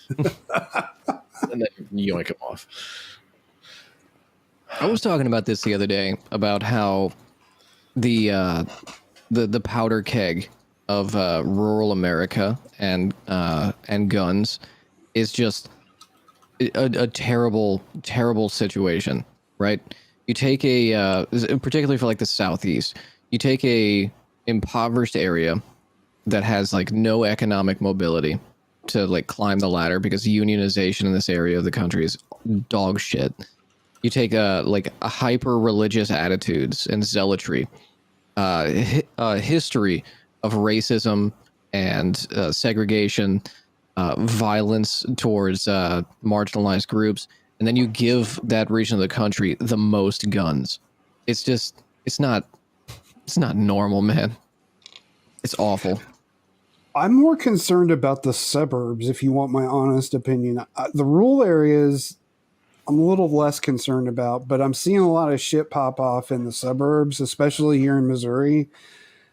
and then yoink him off. I was talking about this the other day about how the powder keg of rural America and guns is just a terrible situation, right? You take particularly for like the Southeast, you take a impoverished area that has like no economic mobility to like climb the ladder because unionization in this area of the country is dog shit. You take a hyper religious attitudes and zealotry, history of racism and segregation, violence towards marginalized groups, and then you give that region of the country the most guns. It's not normal, man. It's awful. I'm more concerned about the suburbs, if you want my honest opinion. The rural areas, I'm a little less concerned about, but I'm seeing a lot of shit pop off in the suburbs, especially here in Missouri,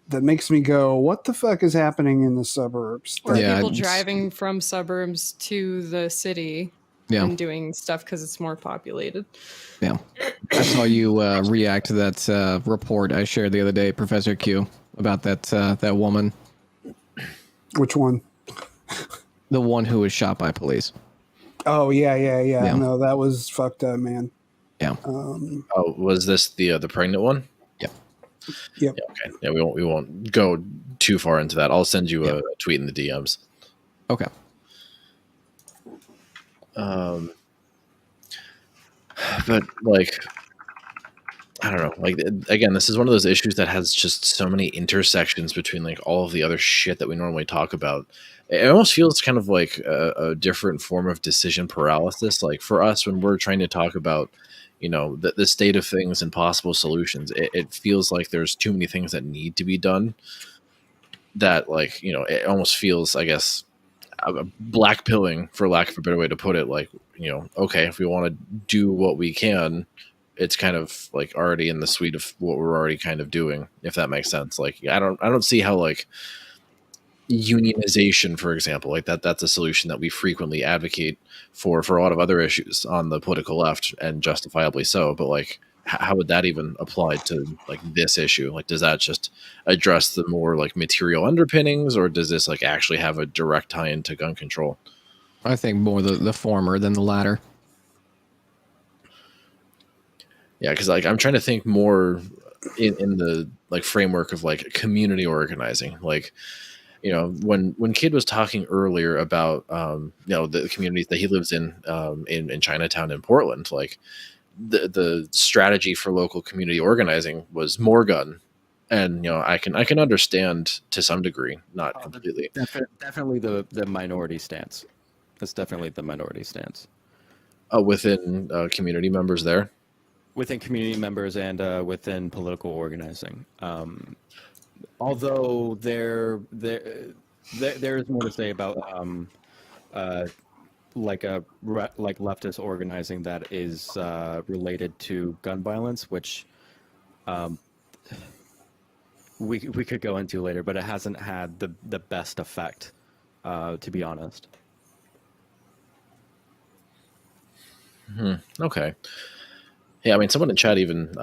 that makes me go, what the fuck is happening in the suburbs? Or Yeah, people it's- driving from suburbs to the city and doing stuff because it's more populated. Yeah. I saw you react to that report I shared the other day, Professor Q, about that woman, Which one? the one who was shot by police. Oh, yeah. Yeah. No, that was fucked up, man. Yeah. Oh, was this the pregnant one? Yep. Yep. Yeah, okay. Yeah, we won't go too far into that. I'll send you a tweet in the DMs. Okay. But like, I don't know. Like again, this is one of those issues that has just so many intersections between like all of the other shit that we normally talk about. It almost feels kind of like a different form of decision paralysis. Like for us, when we're trying to talk about, the state of things and possible solutions, it feels like there's too many things that need to be done, that like, it almost feels, I guess, black pilling, for lack of a better way to put it. Like, okay, if we want to do what we can, it's kind of like already in the suite of what we're already kind of doing, if that makes sense. Like, I don't see how, like, unionization, for example, like that's a solution that we frequently advocate for a lot of other issues on the political left, and justifiably so. But like, how would that even apply to like this issue? Like, does that just address the more like material underpinnings, or does this like actually have a direct tie into gun control? I think more the former than the latter. Yeah, because like I'm trying to think more in the like framework of like community organizing. Like, when Kid was talking earlier about the communities that he lives in Chinatown in Portland, like the strategy for local community organizing was more gun. And I can understand to some degree, not completely. Definitely the minority stance. That's definitely the minority stance. Within community members there. Within community members and within political organizing. Although there is more to say about like leftist organizing that is related to gun violence, which we could go into later, but it hasn't had the best effect, to be honest. Okay. Yeah, I mean, someone in chat even,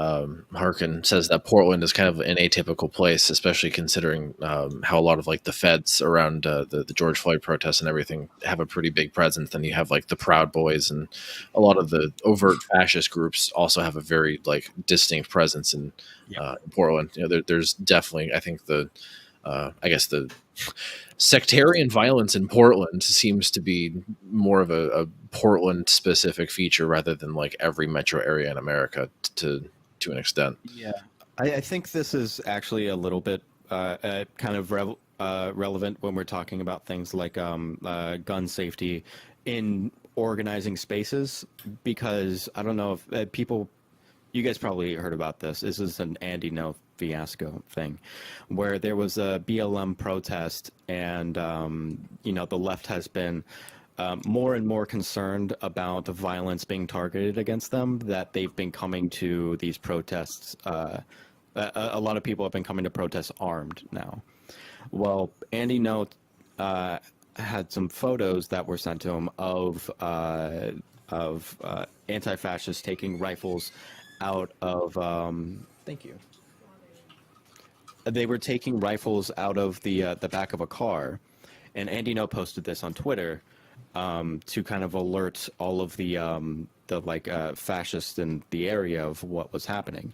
Harkin, says that Portland is kind of an atypical place, especially considering how a lot of like the feds around the George Floyd protests and everything have a pretty big presence. Then you have like the Proud Boys, and a lot of the overt fascist groups also have a very like distinct presence in Portland. There's definitely, I think the sectarian violence in Portland seems to be more of a Portland specific feature rather than like every metro area in America to an extent. Yeah, I think this is actually a little bit kind of relevant when we're talking about things like gun safety in organizing spaces, because I don't know if you guys probably heard about this. This is an Andy No fiasco thing, where there was a BLM protest, and the left has been more and more concerned about the violence being targeted against them, that they've been coming to these protests. A lot of people have been coming to protests armed now. Well, Andy No had some photos that were sent to him of anti-fascists taking rifles out of thank you. They were taking rifles out of the back of a car, and Andy No posted this on Twitter to kind of alert all of the fascists in the area of what was happening.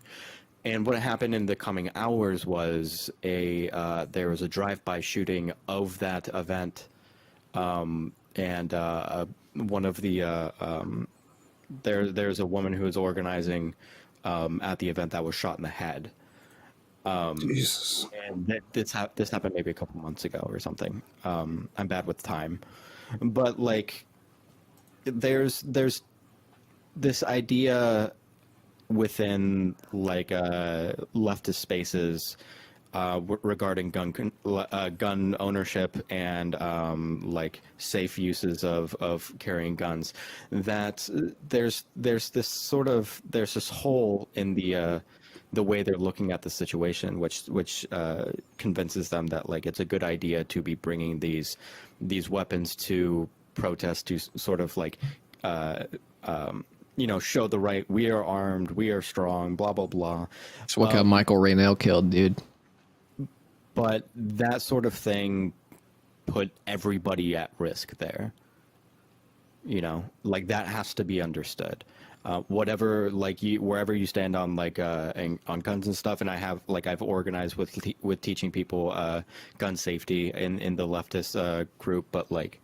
And what happened in the coming hours was there was a drive-by shooting of that event, and one of the there's a woman who was organizing at the event that was shot in the head. Jesus. And this happened maybe a couple months ago or something. I'm bad with time, but like there's this idea within like leftist spaces regarding gun ownership and like safe uses of carrying guns, that there's this hole in the way they're looking at the situation, which convinces them that like it's a good idea to be bringing these weapons to protest, to sort of like show the right, we are armed, we are strong, blah blah blah. That's what got Michael Raynell killed, dude. But that sort of thing put everybody at risk there. Like that has to be understood. Whatever, like wherever you stand on like on guns and stuff, and I've organized with teaching people gun safety in the leftist group, but like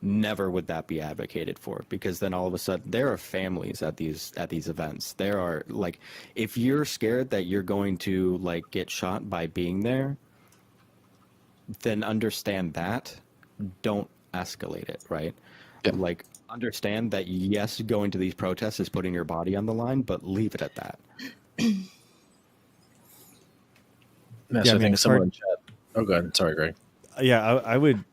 never would that be advocated for, because then all of a sudden there are families at these events. There are like, if you're scared that you're going to like get shot by being there, then understand that, don't escalate it, right? Yeah. Like, understand that yes, going to these protests is putting your body on the line, but leave it at that. Yeah, Yeah, so I man, think it's someone hard. in chat. Oh, go ahead. Sorry, Greg. Yeah, I would,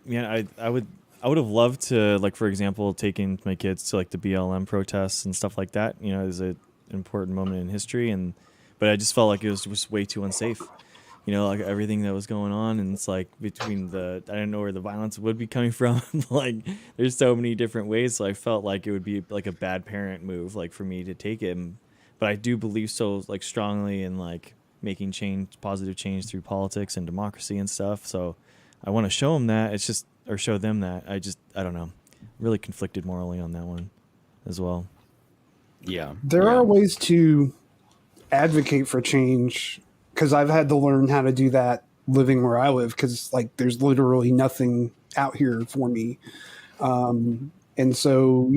man, I would have loved to, like, for example, taking my kids to like the BLM protests and stuff like that. You know, is an important moment in history, but I just felt like it was just way too unsafe. You know, like everything that was going on, and it's like between I didn't know where the violence would be coming from. Like, there's so many different ways. So I felt like it would be like a bad parent move, like for me to take it. But I do believe so, like, strongly in like making positive change through politics and democracy and stuff. So I want to show them that. It's just, or show them that. I don't know. Really conflicted morally on that one as well. Yeah. There yeah. are ways to advocate for change, because I've had to learn how to do that living where I live, because like there's literally nothing out here for me. And so,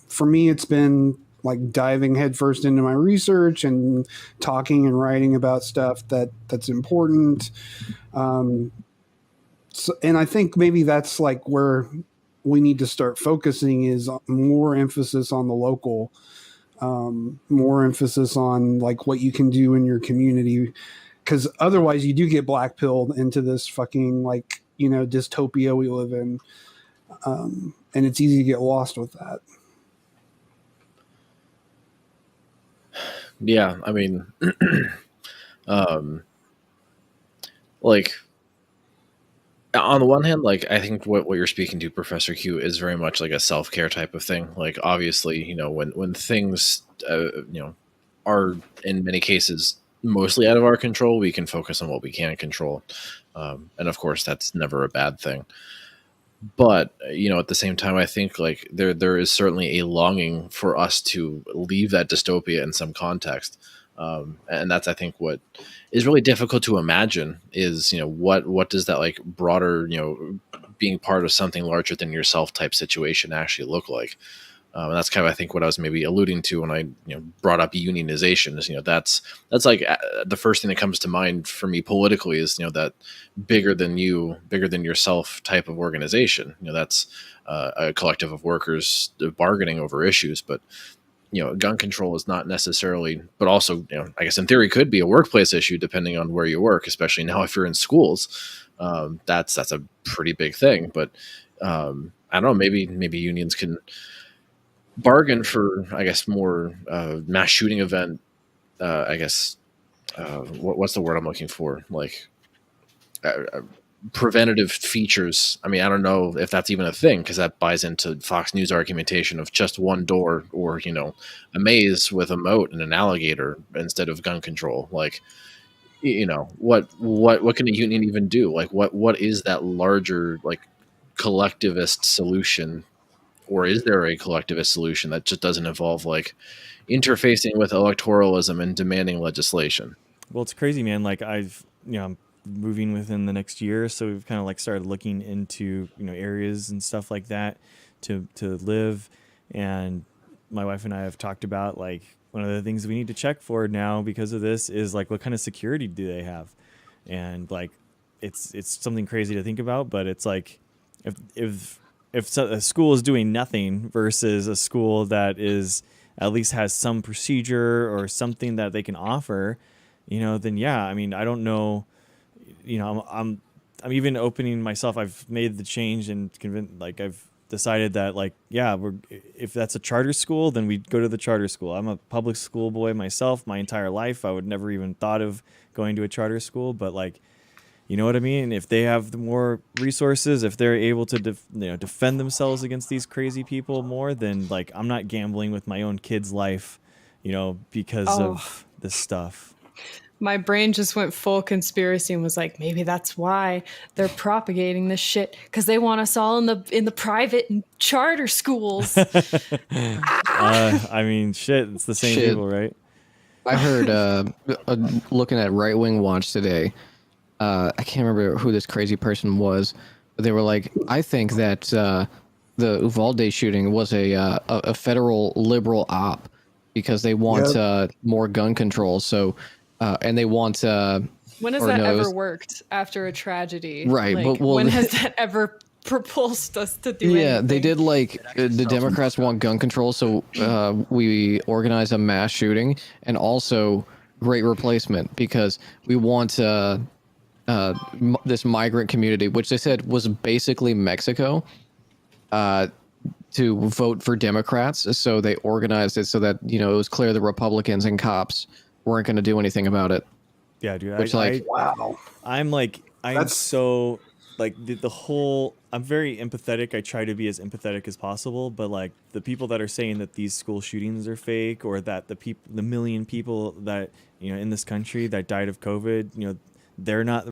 for me, it's been like diving headfirst into my research and talking and writing about stuff that's important. And I think maybe that's like where we need to start focusing, is more emphasis on the local, more emphasis on like what you can do in your community, because otherwise you do get blackpilled into this fucking dystopia we live in, and it's easy to get lost with that. Yeah, I mean, like, on the one hand, like, I think what you're speaking to, Professor Q, is very much like a self-care type of thing. Like, obviously, when things, are in many cases mostly out of our control, we can focus on what we can control. And of course, that's never a bad thing. But, at the same time, I think like there is certainly a longing for us to leave that dystopia in some context. And that's, I think, what is really difficult to imagine is, what does that like broader, being part of something larger than yourself type situation actually look like? And that's kind of, I think, what I was maybe alluding to when I, brought up unionization. Is, that's like the first thing that comes to mind for me politically is, that bigger than yourself type of organization. That's a collective of workers bargaining over issues, but gun control is not necessarily, but also, I guess in theory could be a workplace issue depending on where you work, especially now if you're in schools. That's a pretty big thing. But I don't know, maybe unions can bargain for, I guess, more mass shooting event. I guess what's the word I'm looking for? Like preventative features. I mean, I don't know if that's even a thing, because that buys into Fox News argumentation of just one door, or a maze with a moat and an alligator instead of gun control. Like, what can a union even do? Like, what is that larger like collectivist solution? Or is there a collectivist solution that just doesn't involve like interfacing with electoralism and demanding legislation? Well, it's crazy, man. Like, I'm moving within the next year, so we've kind of like started looking into areas and stuff like that to live. And my wife and I have talked about, like, one of the things we need to check for now because of this is like, what kind of security do they have? And like, it's something crazy to think about, but it's like if a school is doing nothing versus a school that is at least has some procedure or something that they can offer, then yeah, I mean, I don't know, I'm even opening myself. I've made the change and convinced, like, I've decided that, like, yeah, if that's a charter school, then we go to the charter school. I'm a public school boy myself my entire life. I would never even thought of going to a charter school, but like, you know what I mean? If they have the more resources, if they're able to defend themselves against these crazy people more, then like, I'm not gambling with my own kid's life, because of this stuff. My brain just went full conspiracy and was like, maybe that's why they're propagating this shit, because they want us all in the private and charter schools. I mean, shit, it's the same people, right? I heard looking at Right Wing Watch today. I can't remember who this crazy person was, but they were like, I think that the Uvalde shooting was a federal liberal op because they want more gun control. So, and they want. When has that ever worked after a tragedy? Right. Like, But when has that ever propulsed us to do Yeah, anything. they did like the Democrats want gun control, so we organize a mass shooting, and also great replacement because we want this migrant community, which they said was basically Mexico, to vote for Democrats. So they organized it so that it was clear the Republicans and cops weren't going to do anything about it. Yeah, dude. Which, like, Wow. I'm That's- so like the whole. I'm very empathetic. I try to be as empathetic as possible, but like the people that are saying that these school shootings are fake, or that the million people that in this country that died of COVID, they're not